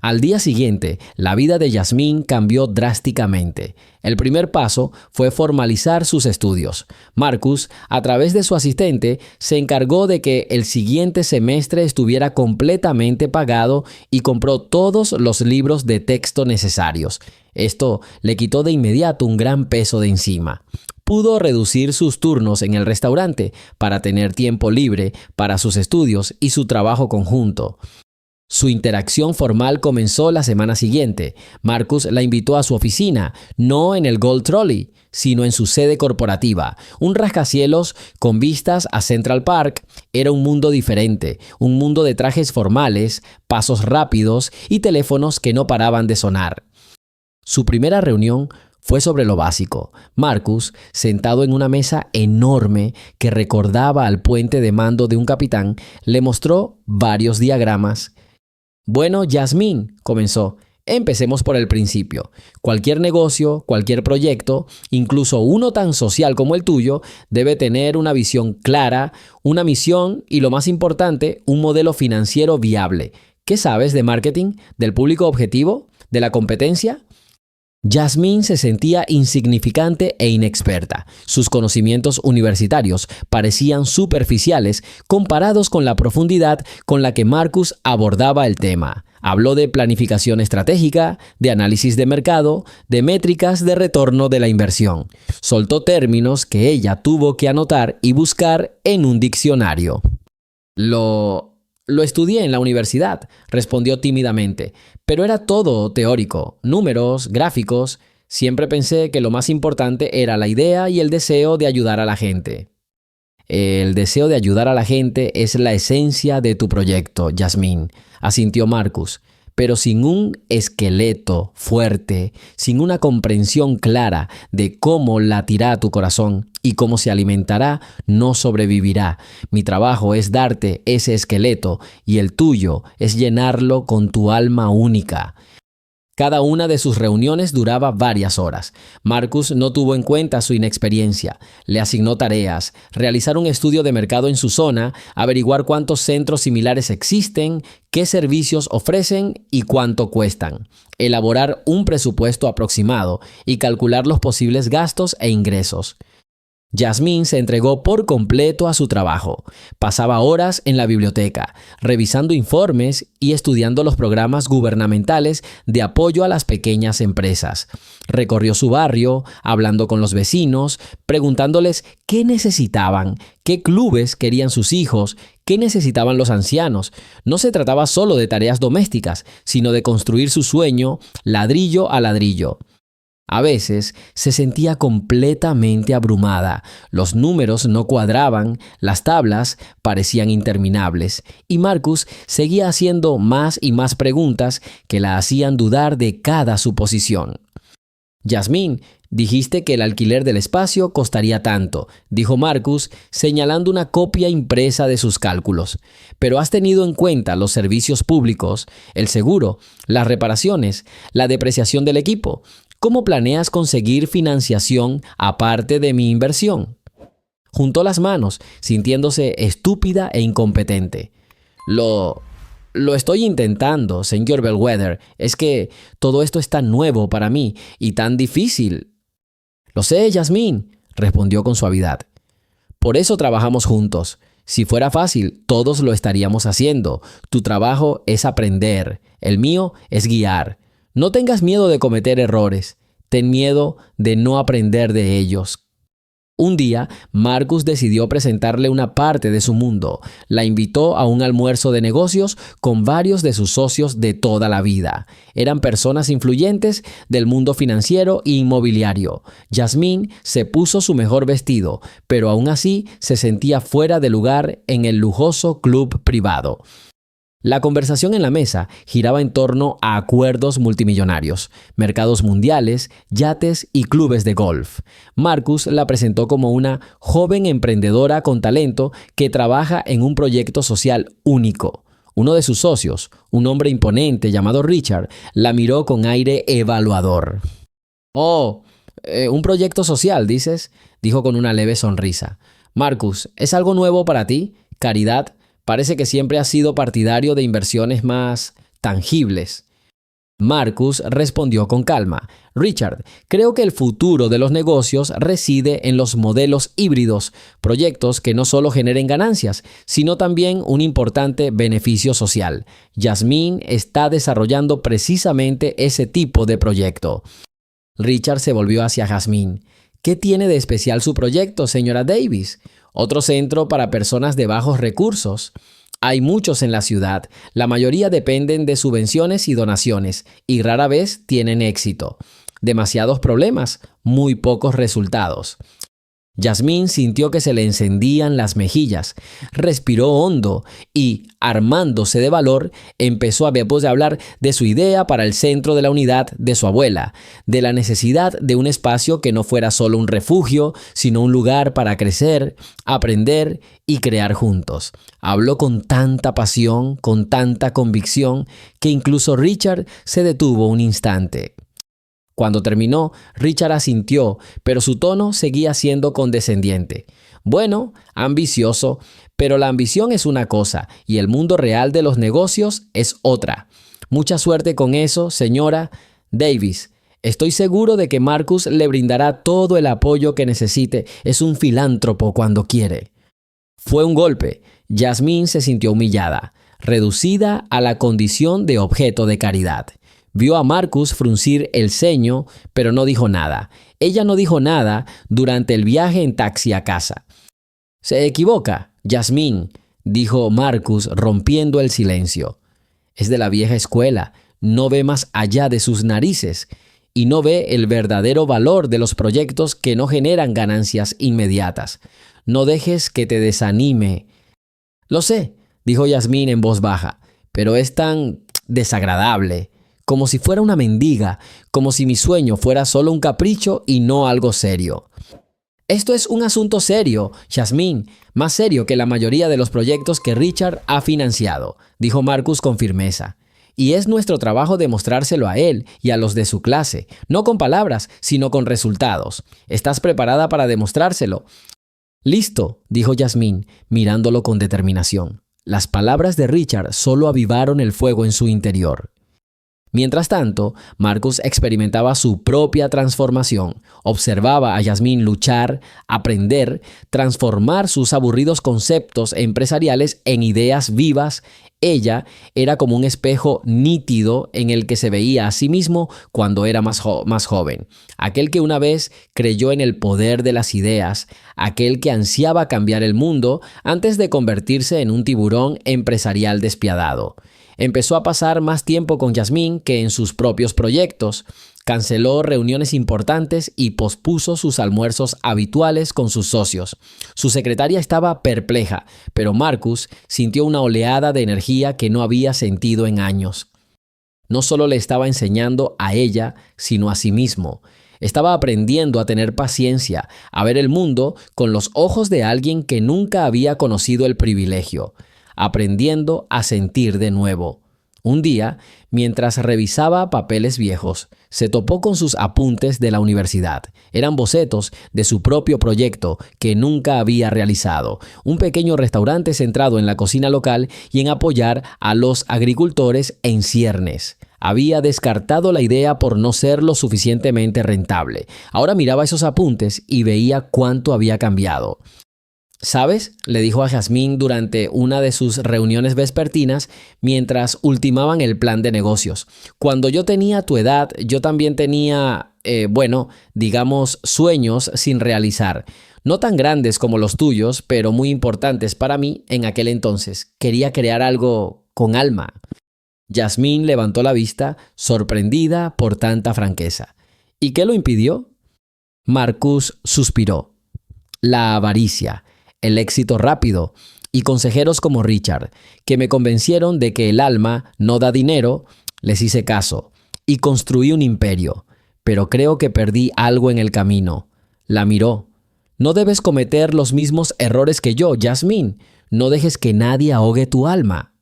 Al día siguiente, la vida de Yasmín cambió drásticamente. El primer paso fue formalizar sus estudios. Marcus, a través de su asistente, se encargó de que el siguiente semestre estuviera completamente pagado y compró todos los libros de texto necesarios. Esto le quitó de inmediato un gran peso de encima. Pudo reducir sus turnos en el restaurante para tener tiempo libre para sus estudios y su trabajo conjunto. Su interacción formal comenzó la semana siguiente. Marcus la invitó a su oficina, no en el Gold Trolley, sino en su sede corporativa. Un rascacielos con vistas a Central Park. Era un mundo diferente, un mundo de trajes formales, pasos rápidos y teléfonos que no paraban de sonar. Su primera reunión fue sobre lo básico. Marcus, sentado en una mesa enorme que recordaba al puente de mando de un capitán, le mostró varios diagramas. Bueno, Yasmín, comenzó, empecemos por el principio. Cualquier negocio, cualquier proyecto, incluso uno tan social como el tuyo, debe tener una visión clara, una misión y, lo más importante, un modelo financiero viable. ¿Qué sabes de marketing, del público objetivo, de la competencia? Yasmín se sentía insignificante e inexperta. Sus conocimientos universitarios parecían superficiales comparados con la profundidad con la que Marcus abordaba el tema. Habló de planificación estratégica, de análisis de mercado, de métricas de retorno de la inversión. Soltó términos que ella tuvo que anotar y buscar en un diccionario. Lo estudié en la universidad, respondió tímidamente, pero era todo teórico, números, gráficos. Siempre pensé que lo más importante era la idea y el deseo de ayudar a la gente. El deseo de ayudar a la gente es la esencia de tu proyecto, Yasmín, asintió Marcus. Pero sin un esqueleto fuerte, sin una comprensión clara de cómo latirá tu corazón y cómo se alimentará, no sobrevivirá. Mi trabajo es darte ese esqueleto y el tuyo es llenarlo con tu alma única. Cada una de sus reuniones duraba varias horas. Marcus no tuvo en cuenta su inexperiencia. Le asignó tareas, realizar un estudio de mercado en su zona, averiguar cuántos centros similares existen, qué servicios ofrecen y cuánto cuestan, elaborar un presupuesto aproximado y calcular los posibles gastos e ingresos. Yasmín se entregó por completo a su trabajo. Pasaba horas en la biblioteca, revisando informes y estudiando los programas gubernamentales de apoyo a las pequeñas empresas. Recorrió su barrio, hablando con los vecinos, preguntándoles qué necesitaban, qué clubes querían sus hijos, qué necesitaban los ancianos. No se trataba solo de tareas domésticas, sino de construir su sueño ladrillo a ladrillo. A veces se sentía completamente abrumada, los números no cuadraban, las tablas parecían interminables, y Marcus seguía haciendo más y más preguntas que la hacían dudar de cada suposición. Yasmín, dijiste que el alquiler del espacio costaría tanto, dijo Marcus, señalando una copia impresa de sus cálculos. Pero has tenido en cuenta los servicios públicos, el seguro, las reparaciones, la depreciación del equipo. ¿Cómo planeas conseguir financiación aparte de mi inversión? Juntó las manos, sintiéndose estúpida e incompetente. Lo estoy intentando, señor Bellwether. Es que todo esto es tan nuevo para mí y tan difícil. Lo sé, Yasmín, respondió con suavidad. Por eso trabajamos juntos. Si fuera fácil, todos lo estaríamos haciendo. Tu trabajo es aprender, el mío es guiar. No tengas miedo de cometer errores. Ten miedo de no aprender de ellos. Un día, Marcus decidió presentarle una parte de su mundo. La invitó a un almuerzo de negocios con varios de sus socios de toda la vida. Eran personas influyentes del mundo financiero e inmobiliario. Yasmín se puso su mejor vestido, pero aún así se sentía fuera de lugar en el lujoso club privado. La conversación en la mesa giraba en torno a acuerdos multimillonarios, mercados mundiales, yates y clubes de golf. Marcus la presentó como una joven emprendedora con talento que trabaja en un proyecto social único. Uno de sus socios, un hombre imponente llamado Richard, la miró con aire evaluador. «Oh, un proyecto social, ¿dices?», dijo con una leve sonrisa. «Marcus, ¿es algo nuevo para ti? Caridad. Parece que siempre has sido partidario de inversiones más tangibles». Marcus respondió con calma. «Richard, creo que el futuro de los negocios reside en los modelos híbridos, proyectos que no solo generen ganancias, sino también un importante beneficio social. Yasmine está desarrollando precisamente ese tipo de proyecto». Richard se volvió hacia Jasmine. «¿Qué tiene de especial su proyecto, señora Davis? ¿Otro centro para personas de bajos recursos? Hay muchos en la ciudad. La mayoría dependen de subvenciones y donaciones y rara vez tienen éxito. Demasiados problemas, muy pocos resultados». Yasmine sintió que se le encendían las mejillas, respiró hondo y, armándose de valor, empezó a hablar de su idea para el centro de la unidad de su abuela, de la necesidad de un espacio que no fuera solo un refugio, sino un lugar para crecer, aprender y crear juntos. Habló con tanta pasión, con tanta convicción, que incluso Richard se detuvo un instante. Cuando terminó, Richard asintió, pero su tono seguía siendo condescendiente. «Bueno, ambicioso, pero la ambición es una cosa y el mundo real de los negocios es otra. Mucha suerte con eso, señora Davis. Estoy seguro de que Marcus le brindará todo el apoyo que necesite. Es un filántropo cuando quiere». Fue un golpe. Yasmine se sintió humillada, reducida a la condición de objeto de caridad. Vio a Marcus fruncir el ceño, pero no dijo nada. Ella no dijo nada durante el viaje en taxi a casa. «Se equivoca, Yasmine», dijo Marcus rompiendo el silencio. «Es de la vieja escuela, no ve más allá de sus narices y no ve el verdadero valor de los proyectos que no generan ganancias inmediatas. No dejes que te desanime». «Lo sé», dijo Yasmine en voz baja, «pero es tan desagradable. Como si fuera una mendiga, como si mi sueño fuera solo un capricho y no algo serio». «Esto es un asunto serio, Yasmine, más serio que la mayoría de los proyectos que Richard ha financiado», dijo Marcus con firmeza. «Y es nuestro trabajo demostrárselo a él y a los de su clase, no con palabras, sino con resultados. ¿Estás preparada para demostrárselo?» «Listo», dijo Yasmine, mirándolo con determinación. Las palabras de Richard solo avivaron el fuego en su interior. Mientras tanto, Marcus experimentaba su propia transformación. Observaba a Yasmine luchar, aprender, transformar sus aburridos conceptos empresariales en ideas vivas. Ella era como un espejo nítido en el que se veía a sí mismo cuando era más joven. Aquel que una vez creyó en el poder de las ideas, aquel que ansiaba cambiar el mundo antes de convertirse en un tiburón empresarial despiadado. Empezó a pasar más tiempo con Yasmine que en sus propios proyectos. Canceló reuniones importantes y pospuso sus almuerzos habituales con sus socios. Su secretaria estaba perpleja, pero Marcus sintió una oleada de energía que no había sentido en años. No solo le estaba enseñando a ella, sino a sí mismo. Estaba aprendiendo a tener paciencia, a ver el mundo con los ojos de alguien que nunca había conocido el privilegio. Aprendiendo a sentir de nuevo. Un día, mientras revisaba papeles viejos, se topó con sus apuntes de la universidad. Eran bocetos de su propio proyecto que nunca había realizado. Un pequeño restaurante centrado en la cocina local y en apoyar a los agricultores en ciernes. Había descartado la idea por no ser lo suficientemente rentable. Ahora miraba esos apuntes y veía cuánto había cambiado. «¿Sabes?», le dijo a Yasmine durante una de sus reuniones vespertinas mientras ultimaban el plan de negocios. «Cuando yo tenía tu edad, yo también tenía, digamos, sueños sin realizar. No tan grandes como los tuyos, pero muy importantes para mí en aquel entonces. Quería crear algo con alma». Yasmine levantó la vista, sorprendida por tanta franqueza. «¿Y qué lo impidió?». Marcus suspiró. «La avaricia. El éxito rápido y consejeros como Richard, que me convencieron de que el alma no da dinero, les hice caso y construí un imperio. Pero creo que perdí algo en el camino. La miró. No debes cometer los mismos errores que yo, Yasmín. No dejes que nadie ahogue tu alma.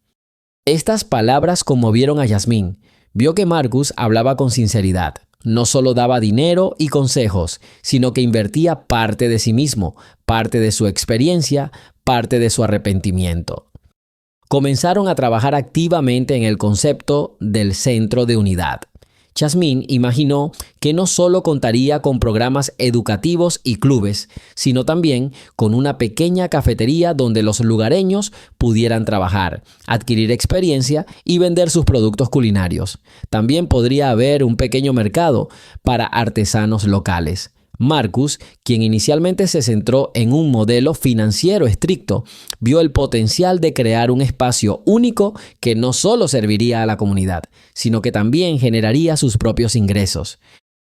Estas palabras conmovieron a Yasmín. Vio que Marcus hablaba con sinceridad. No solo daba dinero y consejos, sino que invertía parte de sí mismo, parte de su experiencia, parte de su arrepentimiento. Comenzaron a trabajar activamente en el concepto del centro de unidad. Yasmín imaginó que no solo contaría con programas educativos y clubes, sino también con una pequeña cafetería donde los lugareños pudieran trabajar, adquirir experiencia y vender sus productos culinarios. También podría haber un pequeño mercado para artesanos locales. Marcus, quien inicialmente se centró en un modelo financiero estricto, vio el potencial de crear un espacio único que no solo serviría a la comunidad, sino que también generaría sus propios ingresos.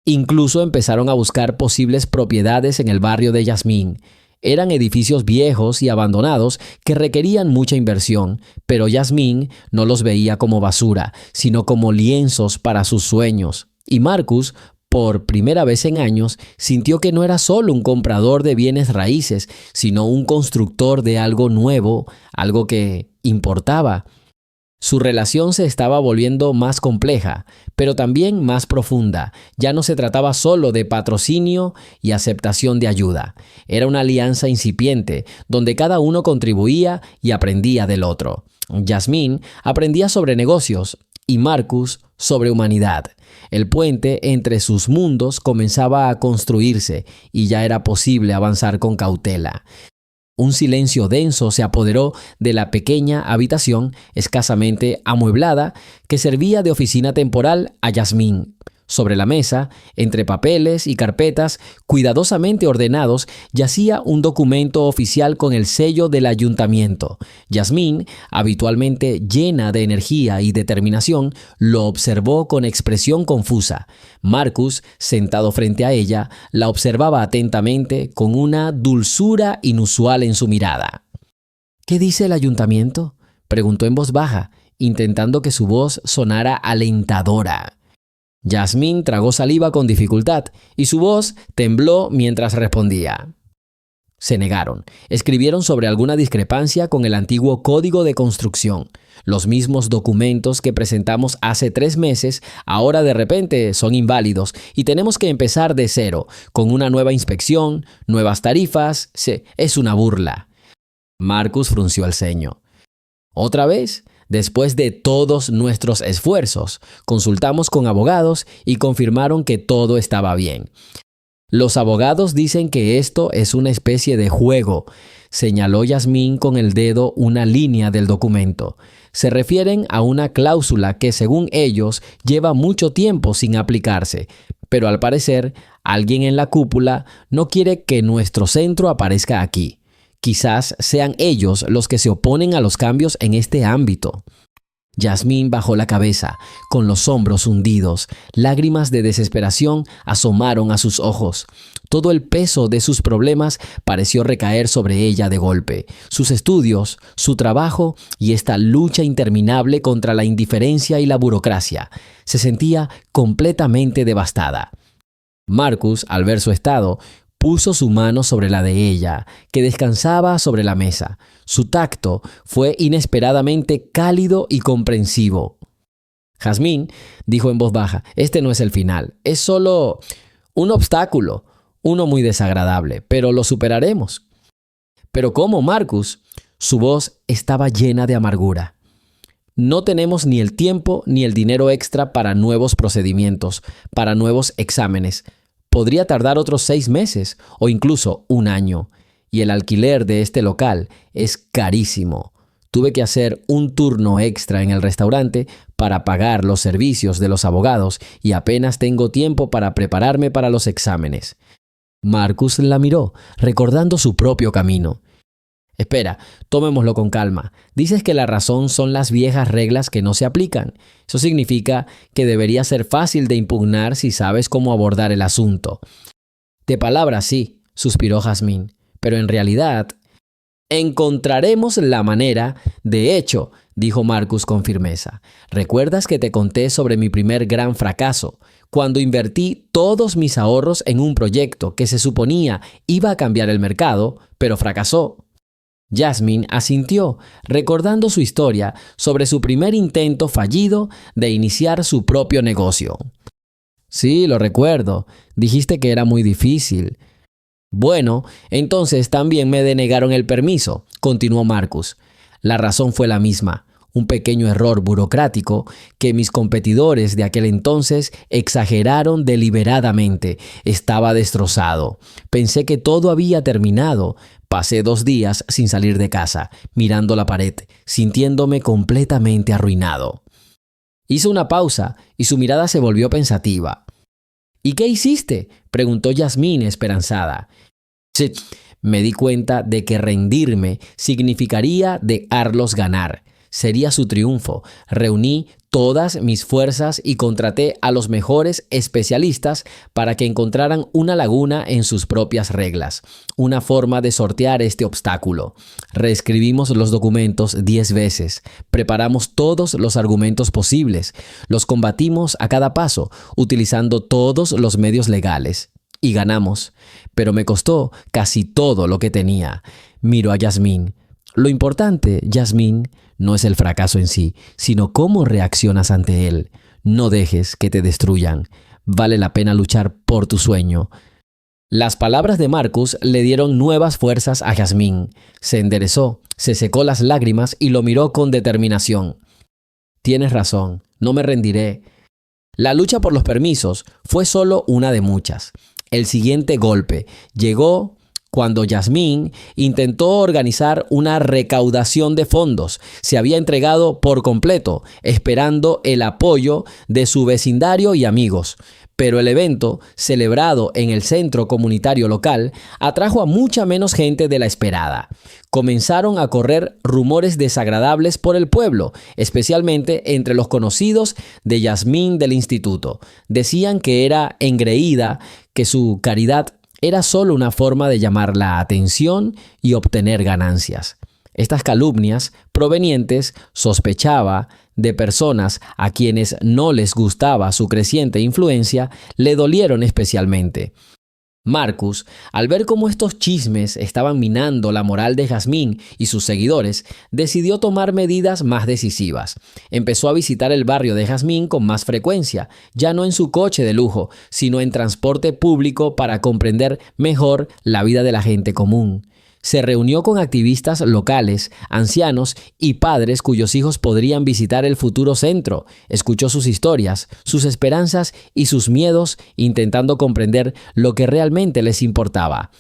Incluso empezaron a buscar posibles propiedades en el barrio de Yasmín. Eran edificios viejos y abandonados que requerían mucha inversión, pero Yasmín no los veía como basura, sino como lienzos para sus sueños. Y Marcus, por primera vez en años, sintió que no era solo un comprador de bienes raíces, sino un constructor de algo nuevo, algo que importaba. Su relación se estaba volviendo más compleja, pero también más profunda. Ya no se trataba solo de patrocinio y aceptación de ayuda. Era una alianza incipiente, donde cada uno contribuía y aprendía del otro. Yasmín aprendía sobre negocios y Marcus sobre humanidad. El puente entre sus mundos comenzaba a construirse y ya era posible avanzar con cautela. Un silencio denso se apoderó de la pequeña habitación escasamente amueblada que servía de oficina temporal a Yasmín. Sobre la mesa, entre papeles y carpetas cuidadosamente ordenados, yacía un documento oficial con el sello del ayuntamiento. Yasmín, habitualmente llena de energía y determinación, lo observó con expresión confusa. Marcus, sentado frente a ella, la observaba atentamente con una dulzura inusual en su mirada. ¿Qué dice el ayuntamiento?, preguntó en voz baja, intentando que su voz sonara alentadora. Yasmín tragó saliva con dificultad y su voz tembló mientras respondía. Se negaron. Escribieron sobre alguna discrepancia con el antiguo código de construcción. Los mismos documentos que presentamos hace 3 meses ahora de repente son inválidos y tenemos que empezar de cero, con una nueva inspección, nuevas tarifas. Es una burla. Marcus frunció el ceño. ¿Otra vez? Después de todos nuestros esfuerzos, consultamos con abogados y confirmaron que todo estaba bien. Los abogados dicen que esto es una especie de juego, señaló Yasmín con el dedo una línea del documento. Se refieren a una cláusula que, según ellos, lleva mucho tiempo sin aplicarse, pero al parecer, alguien en la cúpula no quiere que nuestro centro aparezca aquí. Quizás sean ellos los que se oponen a los cambios en este ámbito. Yasmín bajó la cabeza, con los hombros hundidos. Lágrimas de desesperación asomaron a sus ojos. Todo el peso de sus problemas pareció recaer sobre ella de golpe. Sus estudios, su trabajo y esta lucha interminable contra la indiferencia y la burocracia. Se sentía completamente devastada. Marcus, al ver su estado, puso su mano sobre la de ella, que descansaba sobre la mesa. Su tacto fue inesperadamente cálido y comprensivo. Yasmín dijo en voz baja, este no es el final, es solo un obstáculo, uno muy desagradable, pero lo superaremos. ¿Pero cómo, Marcus? Su voz estaba llena de amargura. No tenemos ni el tiempo ni el dinero extra para nuevos procedimientos, para nuevos exámenes. Podría tardar otros 6 meses o incluso 1 año. Y el alquiler de este local es carísimo. Tuve que hacer un turno extra en el restaurante para pagar los servicios de los abogados y apenas tengo tiempo para prepararme para los exámenes. Marcus la miró, recordando su propio camino. Espera, tomémoslo con calma. Dices que la razón son las viejas reglas que no se aplican. Eso significa que debería ser fácil de impugnar si sabes cómo abordar el asunto. De palabra sí, suspiró Yasmín, pero en realidad Encontraremos la manera. De hecho, dijo Marcus con firmeza, ¿recuerdas que te conté sobre mi primer gran fracaso? Cuando invertí todos mis ahorros en un proyecto que se suponía iba a cambiar el mercado, pero fracasó. Jasmine asintió, recordando su historia sobre su primer intento fallido de iniciar su propio negocio. Sí, lo recuerdo. Dijiste que era muy difícil. Bueno, entonces también me denegaron el permiso, continuó Marcus. La razón fue la misma, un pequeño error burocrático que mis competidores de aquel entonces exageraron deliberadamente. Estaba destrozado. Pensé que todo había terminado. Pasé 2 días sin salir de casa, mirando la pared, sintiéndome completamente arruinado. Hizo una pausa y su mirada se volvió pensativa. ¿Y qué hiciste?, preguntó Jasmine esperanzada. Sí, me di cuenta de que rendirme significaría dejarlos ganar. Sería su triunfo. Reuní todas mis fuerzas y contraté a los mejores especialistas para que encontraran una laguna en sus propias reglas, una forma de sortear este obstáculo. Reescribimos los documentos 10 veces, preparamos todos los argumentos posibles, los combatimos a cada paso, utilizando todos los medios legales. Y ganamos, pero me costó casi todo lo que tenía. Miro a Jasmine. Lo importante, Jasmine, no es el fracaso en sí, sino cómo reaccionas ante él. No dejes que te destruyan. Vale la pena luchar por tu sueño. Las palabras de Marcus le dieron nuevas fuerzas a Jasmine. Se enderezó, se secó las lágrimas y lo miró con determinación. Tienes razón, no me rendiré. La lucha por los permisos fue solo una de muchas. El siguiente golpe llegó cuando Jasmine intentó organizar una recaudación de fondos. Se había entregado por completo, esperando el apoyo de su vecindario y amigos. Pero el evento, celebrado en el centro comunitario local, atrajo a mucha menos gente de la esperada. Comenzaron a correr rumores desagradables por el pueblo, especialmente entre los conocidos de Jasmine del instituto. Decían que era engreída, que su caridad era solo una forma de llamar la atención y obtener ganancias. Estas calumnias provenientes, sospechaba, de personas a quienes no les gustaba su creciente influencia, le dolieron especialmente. Marcus, al ver cómo estos chismes estaban minando la moral de Jasmine y sus seguidores, decidió tomar medidas más decisivas. Empezó a visitar el barrio de Jasmine con más frecuencia, ya no en su coche de lujo, sino en transporte público para comprender mejor la vida de la gente común. Se reunió con activistas locales, ancianos y padres cuyos hijos podrían visitar el futuro centro. Escuchó sus historias, sus esperanzas y sus miedos, intentando comprender lo que realmente les importaba.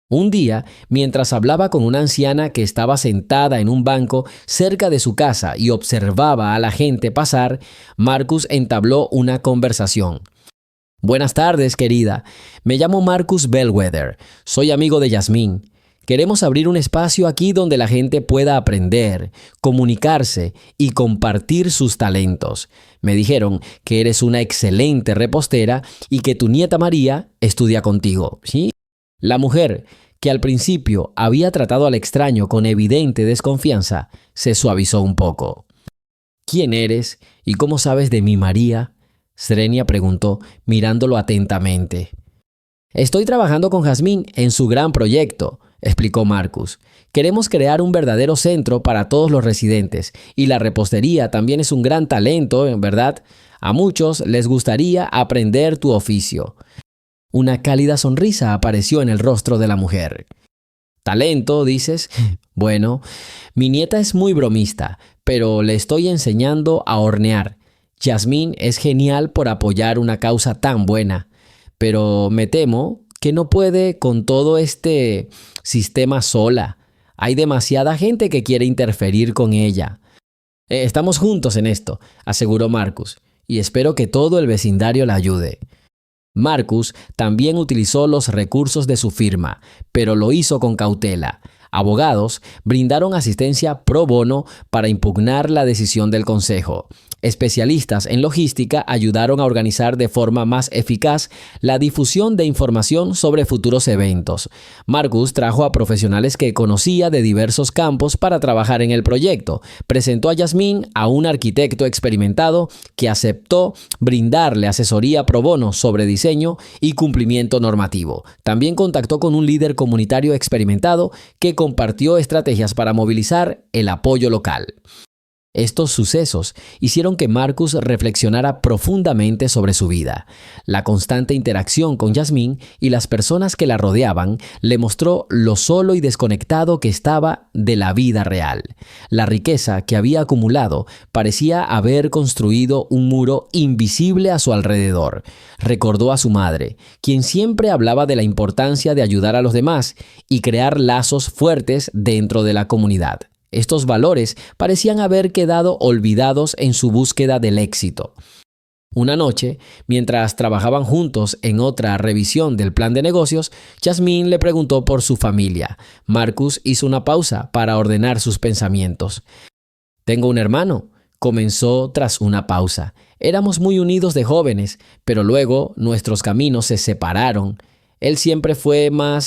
Un día, mientras hablaba con una anciana que estaba sentada en un banco cerca de su casa y observaba a la gente pasar, Marcus entabló una conversación. Buenas tardes, querida. Me llamo Marcus Bellwether. Soy amigo de Jasmine. Queremos abrir un espacio aquí donde la gente pueda aprender, comunicarse y compartir sus talentos. Me dijeron que eres una excelente repostera y que tu nieta María estudia contigo, ¿sí? La mujer, que al principio había tratado al extraño con evidente desconfianza, se suavizó un poco. ¿Quién eres y cómo sabes de mi María?, Serenia preguntó, mirándolo atentamente. Estoy trabajando con Jasmine en su gran proyecto, explicó Marcus. Queremos crear un verdadero centro para todos los residentes y la repostería también es un gran talento, ¿verdad? A muchos les gustaría aprender tu oficio. Una cálida sonrisa apareció en el rostro de la mujer. ¿Talento, dices? Bueno, mi nieta es muy bromista, pero le estoy enseñando a hornear. Jasmine es genial por apoyar una causa tan buena, pero me temo que no puede con todo este sistema sola. Hay demasiada gente que quiere interferir con ella. Estamos juntos en esto, aseguró Marcus, y espero que todo el vecindario la ayude. Marcus también utilizó los recursos de su firma, pero lo hizo con cautela. Abogados brindaron asistencia pro bono para impugnar la decisión del consejo. Especialistas en logística ayudaron a organizar de forma más eficaz la difusión de información sobre futuros eventos. Marcus trajo a profesionales que conocía de diversos campos para trabajar en el proyecto. Presentó a Jasmine a un arquitecto experimentado que aceptó brindarle asesoría pro bono sobre diseño y cumplimiento normativo. También contactó con un líder comunitario experimentado que compartió estrategias para movilizar el apoyo local. Estos sucesos hicieron que Marcus reflexionara profundamente sobre su vida. La constante interacción con Jasmine y las personas que la rodeaban le mostró lo solo y desconectado que estaba de la vida real. La riqueza que había acumulado parecía haber construido un muro invisible a su alrededor. Recordó a su madre, quien siempre hablaba de la importancia de ayudar a los demás y crear lazos fuertes dentro de la comunidad. Estos valores parecían haber quedado olvidados en su búsqueda del éxito. Una noche, mientras trabajaban juntos en otra revisión del plan de negocios, Jasmine le preguntó por su familia. Marcus hizo una pausa para ordenar sus pensamientos. «Tengo un hermano», comenzó tras una pausa. «Éramos muy unidos de jóvenes, pero luego nuestros caminos se separaron. Él siempre fue más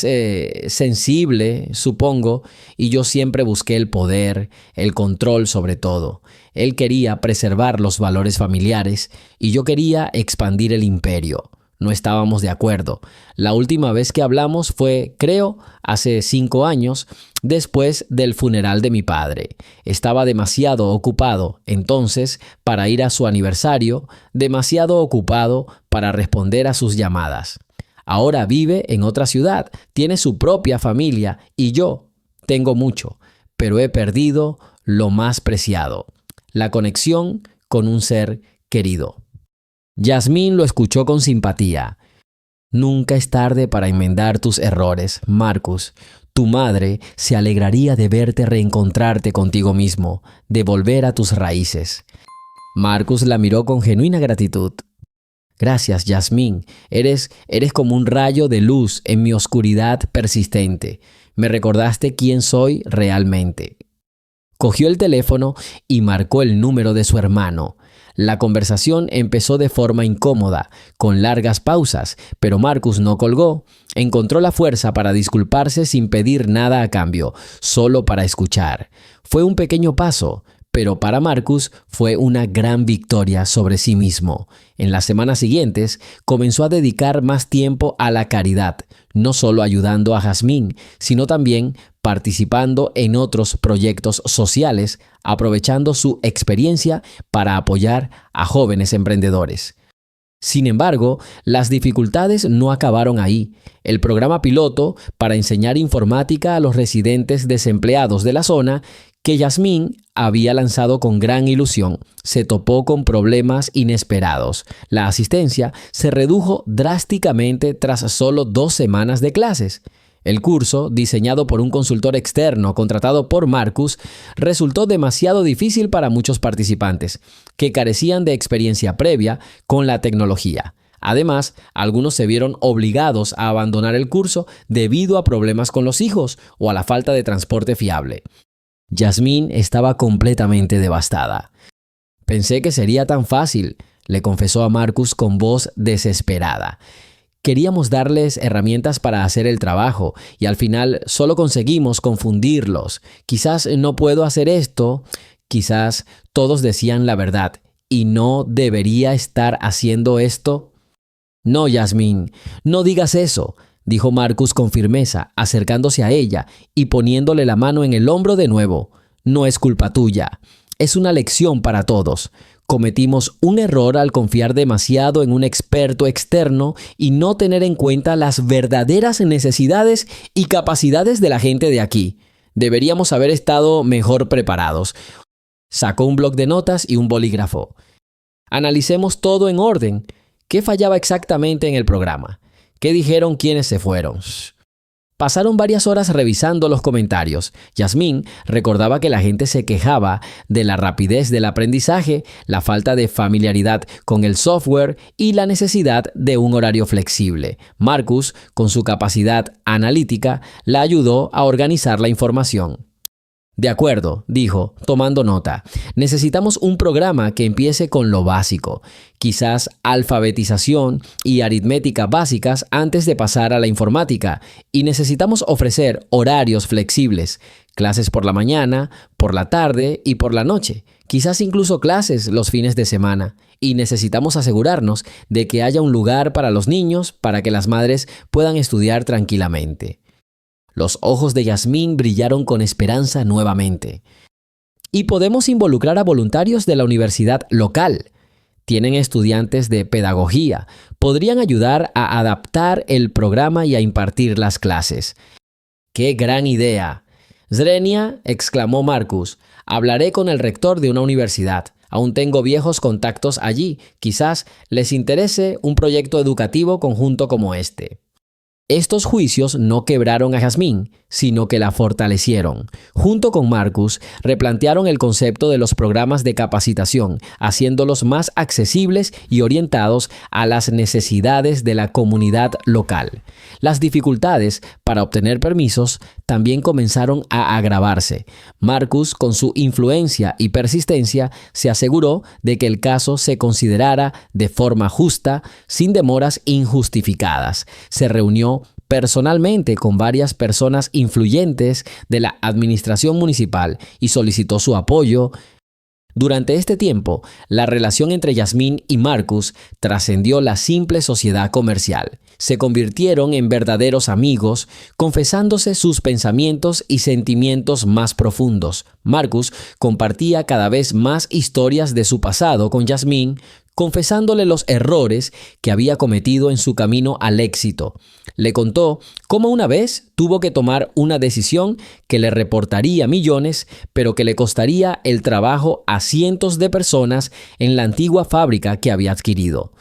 sensible, supongo, y yo siempre busqué el poder, el control sobre todo. Él quería preservar los valores familiares y yo quería expandir el imperio. No estábamos de acuerdo. La última vez que hablamos fue, creo, hace 5 años, después del funeral de mi padre. Estaba demasiado ocupado, entonces, para ir a su aniversario, demasiado ocupado para responder a sus llamadas. Ahora vive en otra ciudad, tiene su propia familia y yo tengo mucho, pero he perdido lo más preciado, la conexión con un ser querido». Jasmine lo escuchó con simpatía. «Nunca es tarde para enmendar tus errores, Marcus. Tu madre se alegraría de verte reencontrarte contigo mismo, de volver a tus raíces». Marcus la miró con genuina gratitud. «Gracias, Jasmine. Eres como un rayo de luz en mi oscuridad persistente. Me recordaste quién soy realmente». Cogió el teléfono y marcó el número de su hermano. La conversación empezó de forma incómoda, con largas pausas, pero Marcus no colgó. Encontró la fuerza para disculparse sin pedir nada a cambio, solo para escuchar. Fue un pequeño paso, pero para Marcus fue una gran victoria sobre sí mismo. En las semanas siguientes, comenzó a dedicar más tiempo a la caridad, no solo ayudando a Jasmine, sino también participando en otros proyectos sociales, aprovechando su experiencia para apoyar a jóvenes emprendedores. Sin embargo, las dificultades no acabaron ahí. El programa piloto para enseñar informática a los residentes desempleados de la zona, que Jasmine había lanzado con gran ilusión, se topó con problemas inesperados. La asistencia se redujo drásticamente tras solo 2 semanas de clases. El curso, diseñado por un consultor externo contratado por Marcus, resultó demasiado difícil para muchos participantes, que carecían de experiencia previa con la tecnología. Además, algunos se vieron obligados a abandonar el curso debido a problemas con los hijos o a la falta de transporte fiable. Jasmine estaba completamente devastada. «Pensé que sería tan fácil», le confesó a Marcus con voz desesperada. «Queríamos darles herramientas para hacer el trabajo y al final solo conseguimos confundirlos. Quizás no puedo hacer esto». Quizás todos decían la verdad y no debería estar haciendo esto. «No, Jasmine, no digas eso», dijo Marcus con firmeza, acercándose a ella y poniéndole la mano en el hombro de nuevo. «No es culpa tuya. Es una lección para todos. Cometimos un error al confiar demasiado en un experto externo y no tener en cuenta las verdaderas necesidades y capacidades de la gente de aquí. Deberíamos haber estado mejor preparados». Sacó un bloc de notas y un bolígrafo. «Analicemos todo en orden. ¿Qué fallaba exactamente en el programa? ¿Qué dijeron quienes se fueron?». Pasaron varias horas revisando los comentarios. Jasmine recordaba que la gente se quejaba de la rapidez del aprendizaje, la falta de familiaridad con el software y la necesidad de un horario flexible. Marcus, con su capacidad analítica, la ayudó a organizar la información. De acuerdo, dijo, tomando nota. Necesitamos un programa que empiece con lo básico, quizás alfabetización y aritmética básicas antes de pasar a la informática, y necesitamos ofrecer horarios flexibles, clases por la mañana, por la tarde y por la noche, quizás incluso clases los fines de semana, y necesitamos asegurarnos de que haya un lugar para los niños para que las madres puedan estudiar tranquilamente. Los ojos de Yasmín brillaron con esperanza nuevamente. Y podemos involucrar a voluntarios de la universidad local. Tienen estudiantes de pedagogía. Podrían ayudar a adaptar el programa y a impartir las clases. ¡Qué gran idea! Zrenia, exclamó Marcus, hablaré con el rector de una universidad. Aún tengo viejos contactos allí. Quizás les interese un proyecto educativo conjunto como este. Estos juicios no quebraron a Yasmín, sino que la fortalecieron. Junto con Marcus, replantearon el concepto de los programas de capacitación, haciéndolos más accesibles y orientados a las necesidades de la comunidad local. Las dificultades para obtener permisos también comenzaron a agravarse. Marcus, con su influencia y persistencia, se aseguró de que el caso se considerara de forma justa, sin demoras injustificadas. Se reunió personalmente con varias personas influyentes de la administración municipal y solicitó su apoyo. Durante este tiempo, la relación entre Yasmín y Marcus trascendió la simple sociedad comercial. Se convirtieron en verdaderos amigos, confesándose sus pensamientos y sentimientos más profundos. Marcus compartía cada vez más historias de su pasado con Yasmín, confesándole los errores que había cometido en su camino al éxito. Le contó cómo una vez tuvo que tomar una decisión que le reportaría millones, pero que le costaría el trabajo a cientos de personas en la antigua fábrica que había adquirido.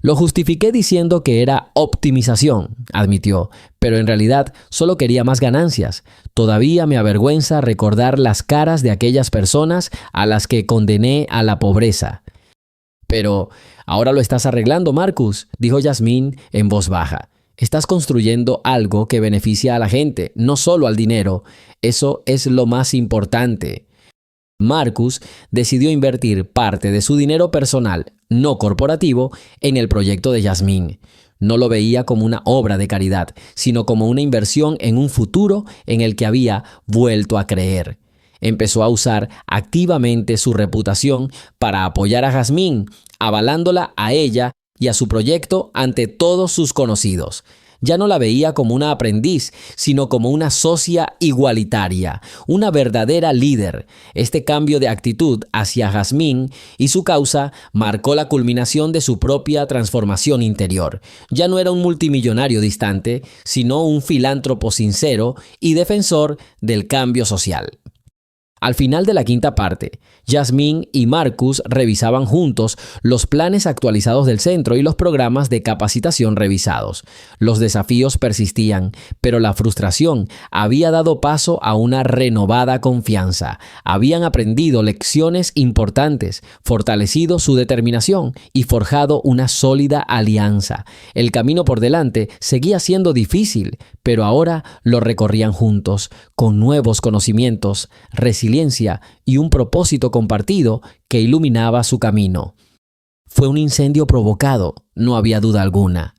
Lo justifiqué diciendo que era optimización, admitió, pero en realidad solo quería más ganancias. Todavía me avergüenza recordar las caras de aquellas personas a las que condené a la pobreza. Pero ahora lo estás arreglando, Marcus, dijo Yasmín en voz baja. Estás construyendo algo que beneficia a la gente, no solo al dinero. Eso es lo más importante. Marcus decidió invertir parte de su dinero personal, no corporativo, en el proyecto de Yasmín. No lo veía como una obra de caridad, sino como una inversión en un futuro en el que había vuelto a creer. Empezó a usar activamente su reputación para apoyar a Yasmín, avalándola a ella y a su proyecto ante todos sus conocidos. Ya no la veía como una aprendiz, sino como una socia igualitaria, una verdadera líder. Este cambio de actitud hacia Yasmín y su causa marcó la culminación de su propia transformación interior. Ya no era un multimillonario distante, sino un filántropo sincero y defensor del cambio social. Al final de la quinta parte, Yasmín y Marcus revisaban juntos los planes actualizados del centro y los programas de capacitación revisados. Los desafíos persistían, pero la frustración había dado paso a una renovada confianza. Habían aprendido lecciones importantes, fortalecido su determinación y forjado una sólida alianza. El camino por delante seguía siendo difícil, pero ahora lo recorrían juntos, con nuevos conocimientos, resiliencia y un propósito compartido que iluminaba su camino. Fue un incendio provocado, no había duda alguna.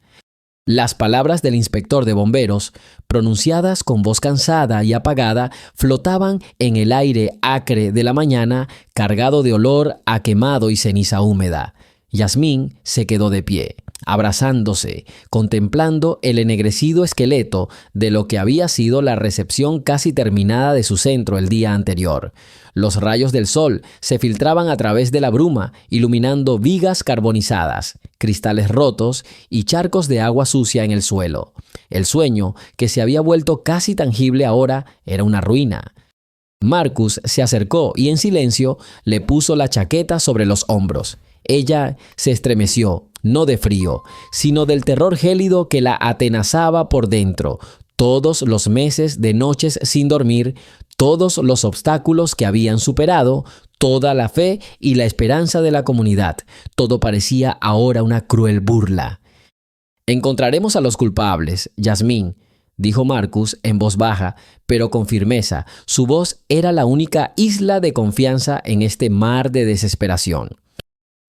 Las palabras del inspector de bomberos, pronunciadas con voz cansada y apagada, flotaban en el aire acre de la mañana, cargado de olor a quemado y ceniza húmeda. Yasmín se quedó de pie, abrazándose, contemplando el ennegrecido esqueleto de lo que había sido la recepción casi terminada de su centro el día anterior. Los rayos del sol se filtraban a través de la bruma, iluminando vigas carbonizadas, cristales rotos y charcos de agua sucia en el suelo. El sueño, que se había vuelto casi tangible ahora, era una ruina. Marcus se acercó y en silencio le puso la chaqueta sobre los hombros. Ella se estremeció, no de frío, sino del terror gélido que la atenazaba por dentro. Todos los meses de noches sin dormir, todos los obstáculos que habían superado, toda la fe y la esperanza de la comunidad, todo parecía ahora una cruel burla. Encontraremos a los culpables, Yasmín, dijo Marcus en voz baja, pero con firmeza. Su voz era la única isla de confianza en este mar de desesperación.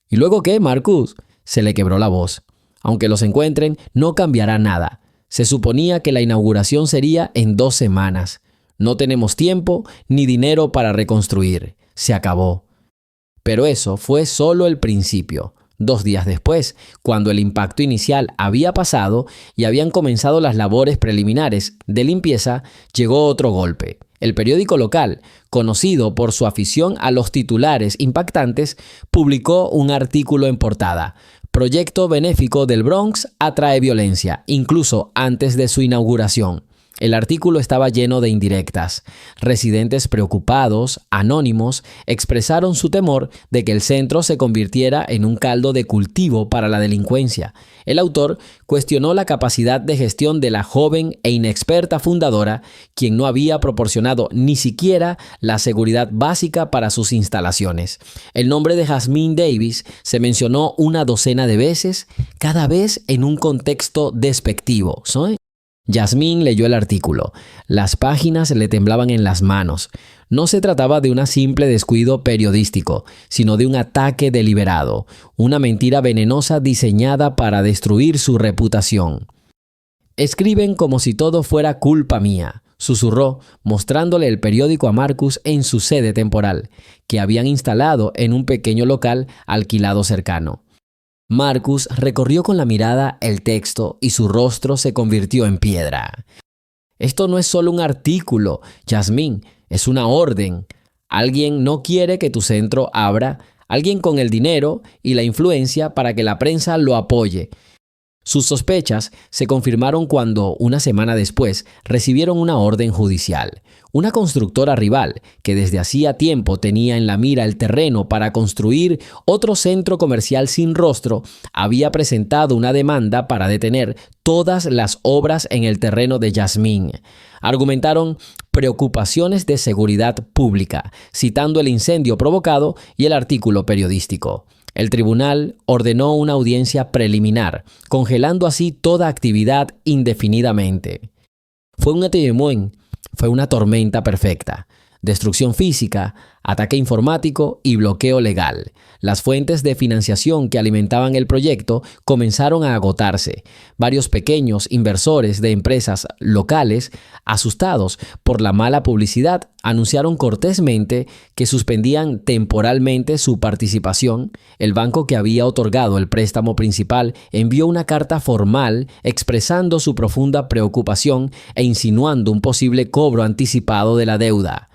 ¿Y luego qué, Marcus? Se le quebró la voz. Aunque los encuentren, no cambiará nada. Se suponía que la inauguración sería en 2 semanas. No tenemos tiempo ni dinero para reconstruir. Se acabó. Pero eso fue solo el principio. 2 días después, cuando el impacto inicial había pasado y habían comenzado las labores preliminares de limpieza, llegó otro golpe. El periódico local, conocido por su afición a los titulares impactantes, publicó un artículo en portada. Proyecto benéfico del Bronx atrae violencia, incluso antes de su inauguración. El artículo estaba lleno de indirectas. Residentes preocupados, anónimos, expresaron su temor de que el centro se convirtiera en un caldo de cultivo para la delincuencia. El autor cuestionó la capacidad de gestión de la joven e inexperta fundadora, quien no había proporcionado ni siquiera la seguridad básica para sus instalaciones. El nombre de Jasmine Davis se mencionó una docena de veces, cada vez en un contexto despectivo, ¿sí? Jasmine leyó el artículo. Las páginas le temblaban en las manos. No se trataba de un simple descuido periodístico, sino de un ataque deliberado, una mentira venenosa diseñada para destruir su reputación. Escriben como si todo fuera culpa mía, susurró, mostrándole el periódico a Marcus en su sede temporal, que habían instalado en un pequeño local alquilado cercano. Marcus recorrió con la mirada el texto y su rostro se convirtió en piedra. Esto no es solo un artículo, Jasmine, es una orden. Alguien no quiere que tu centro abra, alguien con el dinero y la influencia para que la prensa lo apoye. Sus sospechas se confirmaron cuando, una semana después, recibieron una orden judicial. Una constructora rival, que desde hacía tiempo tenía en la mira el terreno para construir otro centro comercial sin rostro, había presentado una demanda para detener todas las obras en el terreno de Jasmine. Argumentaron preocupaciones de seguridad pública, citando el incendio provocado y el artículo periodístico. El tribunal ordenó una audiencia preliminar, congelando así toda actividad indefinidamente. Fue una tormenta perfecta. Destrucción física, ataque informático y bloqueo legal. Las fuentes de financiación que alimentaban el proyecto comenzaron a agotarse. Varios pequeños inversores de empresas locales, asustados por la mala publicidad, anunciaron cortésmente que suspendían temporalmente su participación. El banco que había otorgado el préstamo principal envió una carta formal expresando su profunda preocupación e insinuando un posible cobro anticipado de la deuda.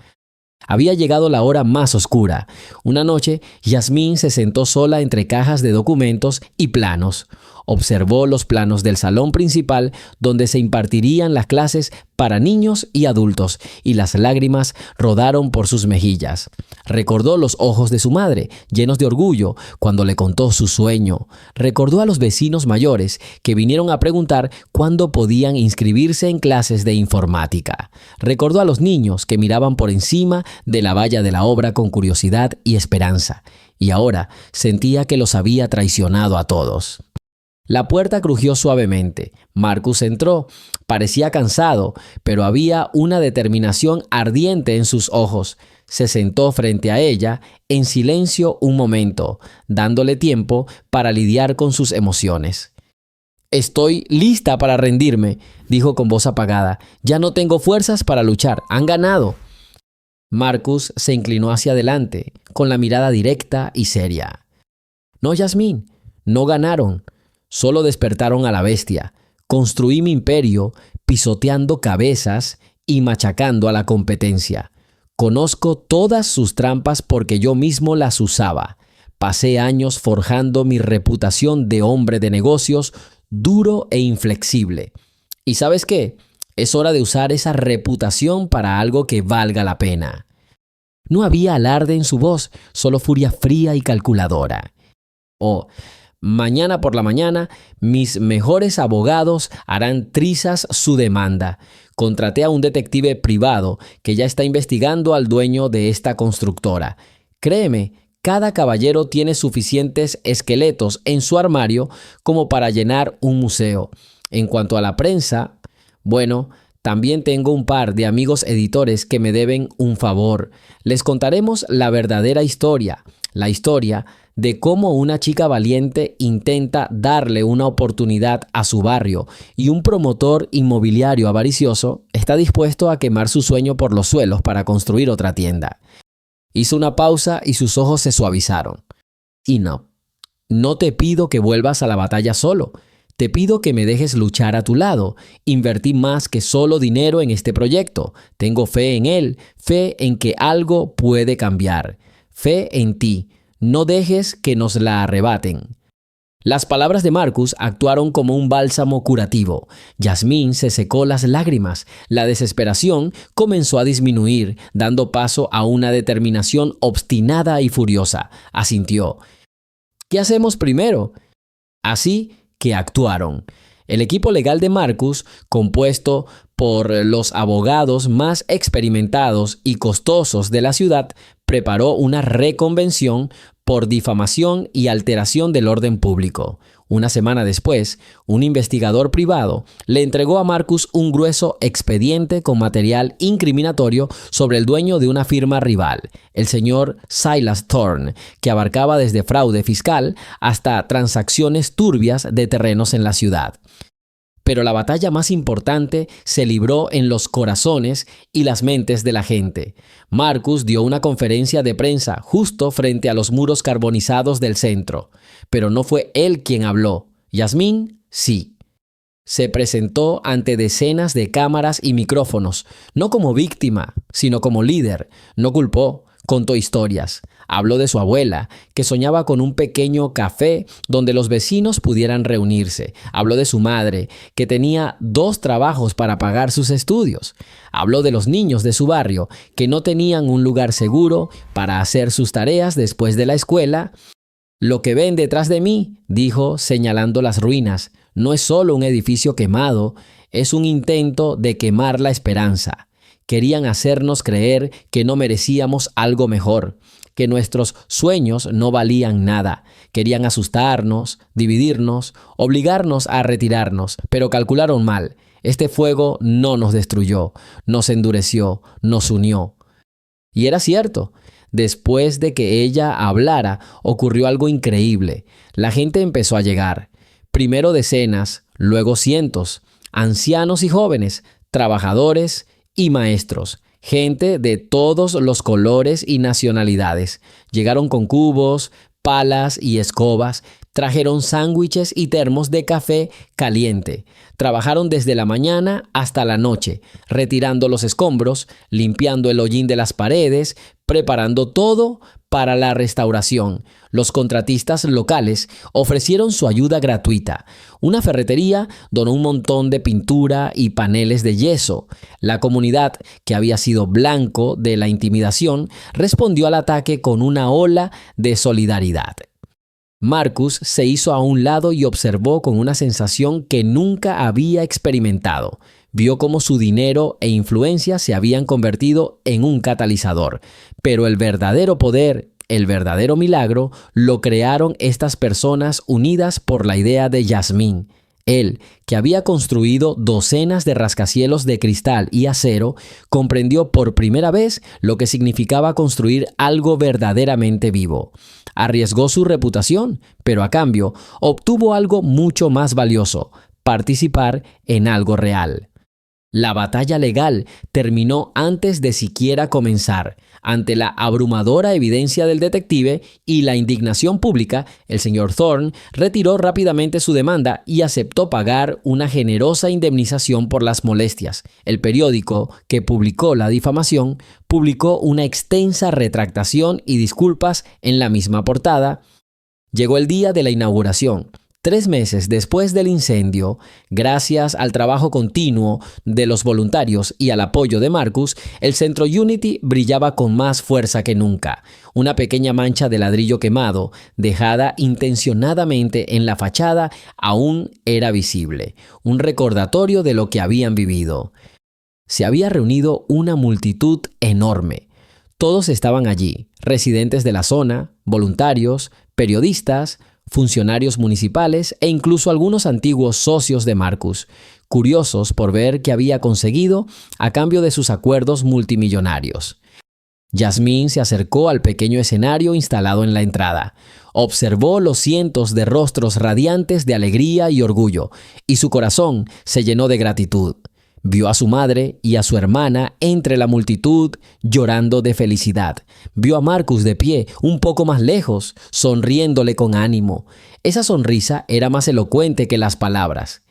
Había llegado la hora más oscura. Una noche, Jasmine se sentó sola entre cajas de documentos y planos. Observó los planos del salón principal donde se impartirían las clases para niños y adultos, y las lágrimas rodaron por sus mejillas. Recordó los ojos de su madre, llenos de orgullo, cuando le contó su sueño. Recordó a los vecinos mayores que vinieron a preguntar cuándo podían inscribirse en clases de informática. Recordó a los niños que miraban por encima de la valla de la obra con curiosidad y esperanza. Y ahora sentía que los había traicionado a todos. La puerta crujió suavemente. Marcus entró. Parecía cansado, pero había una determinación ardiente en sus ojos. Se sentó frente a ella, en silencio un momento, dándole tiempo para lidiar con sus emociones. «Estoy lista para rendirme», dijo con voz apagada. «Ya no tengo fuerzas para luchar. Han ganado». Marcus se inclinó hacia adelante, con la mirada directa y seria. «No, Jasmine, no ganaron. Solo despertaron a la bestia. Construí mi imperio pisoteando cabezas y machacando a la competencia. Conozco todas sus trampas porque yo mismo las usaba. Pasé años forjando mi reputación de hombre de negocios duro e inflexible. ¿Y sabes qué? Es hora de usar esa reputación para algo que valga la pena». No había alarde en su voz, solo furia fría y calculadora. Mañana por la mañana, mis mejores abogados harán trizas su demanda. Contraté a un detective privado que ya está investigando al dueño de esta constructora. Créeme, cada caballero tiene suficientes esqueletos en su armario como para llenar un museo. En cuanto a la prensa, bueno, También tengo un par de amigos editores que me deben un favor. Les contaremos la verdadera historia, la historia de cómo una chica valiente intenta darle una oportunidad a su barrio y un promotor inmobiliario avaricioso está dispuesto a quemar su sueño por los suelos para construir otra tienda. Hizo una pausa y sus ojos se suavizaron. Y no te pido que vuelvas a la batalla solo. Te pido que me dejes luchar a tu lado. Invertí más que solo dinero en este proyecto. Tengo fe en él, fe en que algo puede cambiar. Fe en ti. No dejes que nos la arrebaten. Las palabras de Marcus actuaron como un bálsamo curativo. Yasmín se secó las lágrimas. La desesperación comenzó a disminuir, dando paso a una determinación obstinada y furiosa. Asintió. ¿Qué hacemos primero? Así que actuaron. El equipo legal de Marcus, compuesto por los abogados más experimentados y costosos de la ciudad, preparó una reconvención por difamación y alteración del orden público. Una semana después, un investigador privado le entregó a Marcus un grueso expediente con material incriminatorio sobre el dueño de una firma rival, el señor Silas Thorne, que abarcaba desde fraude fiscal hasta transacciones turbias de terrenos en la ciudad. Pero la batalla más importante se libró en los corazones y las mentes de la gente. Marcus dio una conferencia de prensa justo frente a los muros carbonizados del centro. Pero no fue él quien habló. Yasmín, sí. Se presentó ante decenas de cámaras y micrófonos, no como víctima, sino como líder. No culpó, contó historias. Habló de su abuela, que soñaba con un pequeño café donde los vecinos pudieran reunirse. Habló de su madre, que tenía 2 trabajos para pagar sus estudios. Habló de los niños de su barrio, que no tenían un lugar seguro para hacer sus tareas después de la escuela. Lo que ven detrás de mí, dijo, señalando las ruinas, no es solo un edificio quemado, es un intento de quemar la esperanza. Querían hacernos creer que no merecíamos algo mejor, que nuestros sueños no valían nada. Querían asustarnos, dividirnos, obligarnos a retirarnos, pero calcularon mal. Este fuego no nos destruyó, nos endureció, nos unió. Y era cierto. Después de que ella hablara, ocurrió algo increíble. La gente empezó a llegar. Primero decenas, luego cientos, ancianos y jóvenes, trabajadores y maestros. Gente de todos los colores y nacionalidades. Llegaron con cubos, palas y escobas. Trajeron sándwiches y termos de café caliente. Trabajaron desde la mañana hasta la noche, retirando los escombros, limpiando el hollín de las paredes, preparando todo para la restauración. Los contratistas locales ofrecieron su ayuda gratuita. Una ferretería donó un montón de pintura y paneles de yeso. La comunidad, que había sido blanco de la intimidación, respondió al ataque con una ola de solidaridad. Marcus se hizo a un lado y observó con una sensación que nunca había experimentado. Vio cómo su dinero e influencia se habían convertido en un catalizador. Pero el verdadero poder, el verdadero milagro, lo crearon estas personas unidas por la idea de Yasmín. Él, que había construido docenas de rascacielos de cristal y acero, comprendió por primera vez lo que significaba construir algo verdaderamente vivo. Arriesgó su reputación, pero a cambio obtuvo algo mucho más valioso: participar en algo real. La batalla legal terminó antes de siquiera comenzar. Ante la abrumadora evidencia del detective y la indignación pública, el señor Thorne retiró rápidamente su demanda y aceptó pagar una generosa indemnización por las molestias. El periódico que publicó la difamación publicó una extensa retractación y disculpas en la misma portada. Llegó el día de la inauguración. 3 meses después del incendio, gracias al trabajo continuo de los voluntarios y al apoyo de Marcus, el centro Unity brillaba con más fuerza que nunca. Una pequeña mancha de ladrillo quemado, dejada intencionadamente en la fachada, aún era visible, un recordatorio de lo que habían vivido. Se había reunido una multitud enorme. Todos estaban allí, residentes de la zona, voluntarios, periodistas, funcionarios municipales e incluso algunos antiguos socios de Marcus, curiosos por ver qué había conseguido a cambio de sus acuerdos multimillonarios. Yasmín se acercó al pequeño escenario instalado en la entrada. Observó los cientos de rostros radiantes de alegría y orgullo, y su corazón se llenó de gratitud. Vio a su madre y a su hermana entre la multitud llorando de felicidad. Vio a Marcus de pie, un poco más lejos, sonriéndole con ánimo. Esa sonrisa era más elocuente que las palabras.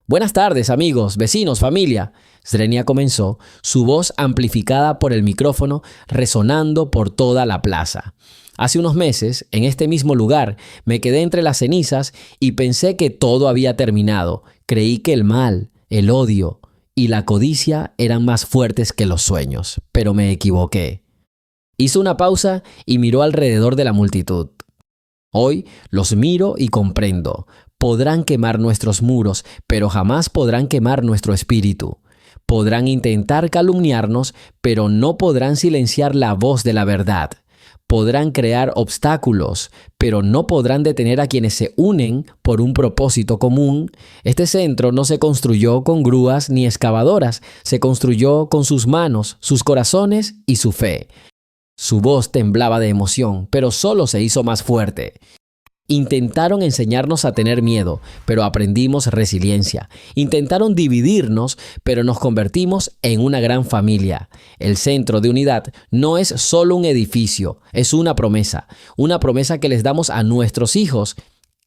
«Buenas tardes, amigos, vecinos, familia», Zrenia comenzó, su voz amplificada por el micrófono resonando por toda la plaza. Hace unos meses, en este mismo lugar, me quedé entre las cenizas y pensé que todo había terminado. Creí que el mal, el odio y la codicia eran más fuertes que los sueños, pero me equivoqué. Hizo una pausa y miró alrededor de la multitud. Hoy los miro y comprendo. Podrán quemar nuestros muros, pero jamás podrán quemar nuestro espíritu. Podrán intentar calumniarnos, pero no podrán silenciar la voz de la verdad. Podrán crear obstáculos, pero no podrán detener a quienes se unen por un propósito común. Este centro no se construyó con grúas ni excavadoras, se construyó con sus manos, sus corazones y su fe. Su voz temblaba de emoción, pero solo se hizo más fuerte. Intentaron enseñarnos a tener miedo, pero aprendimos resiliencia. Intentaron dividirnos, pero nos convertimos en una gran familia. El Centro de Unidad no es solo un edificio, es una promesa que les damos a nuestros hijos,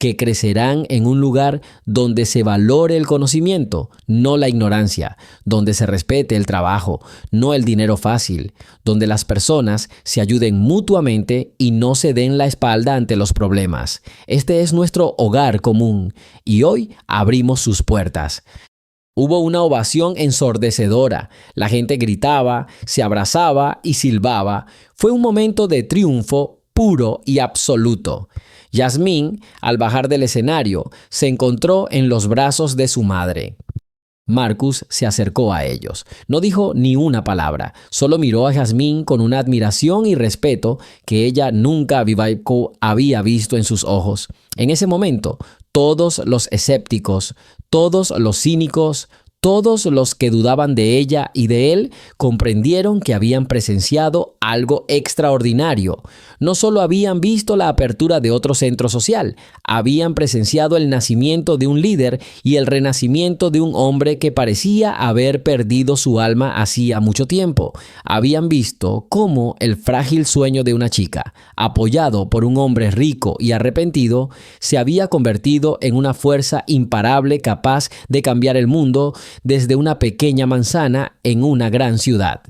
que crecerán en un lugar donde se valore el conocimiento, no la ignorancia, donde se respete el trabajo, no el dinero fácil, donde las personas se ayuden mutuamente y no se den la espalda ante los problemas. Este es nuestro hogar común y hoy abrimos sus puertas. Hubo una ovación ensordecedora. La gente gritaba, se abrazaba y silbaba. Fue un momento de triunfo puro y absoluto. Yasmín, al bajar del escenario, se encontró en los brazos de su madre. Marcus se acercó a ellos. No dijo ni una palabra, solo miró a Yasmín con una admiración y respeto que ella nunca había visto en sus ojos. En ese momento, todos los escépticos, todos los cínicos, todos los que dudaban de ella y de él comprendieron que habían presenciado algo extraordinario. No solo habían visto la apertura de otro centro social, habían presenciado el nacimiento de un líder y el renacimiento de un hombre que parecía haber perdido su alma hacía mucho tiempo. Habían visto cómo el frágil sueño de una chica, apoyado por un hombre rico y arrepentido, se había convertido en una fuerza imparable capaz de cambiar el mundo desde una pequeña manzana en una gran ciudad.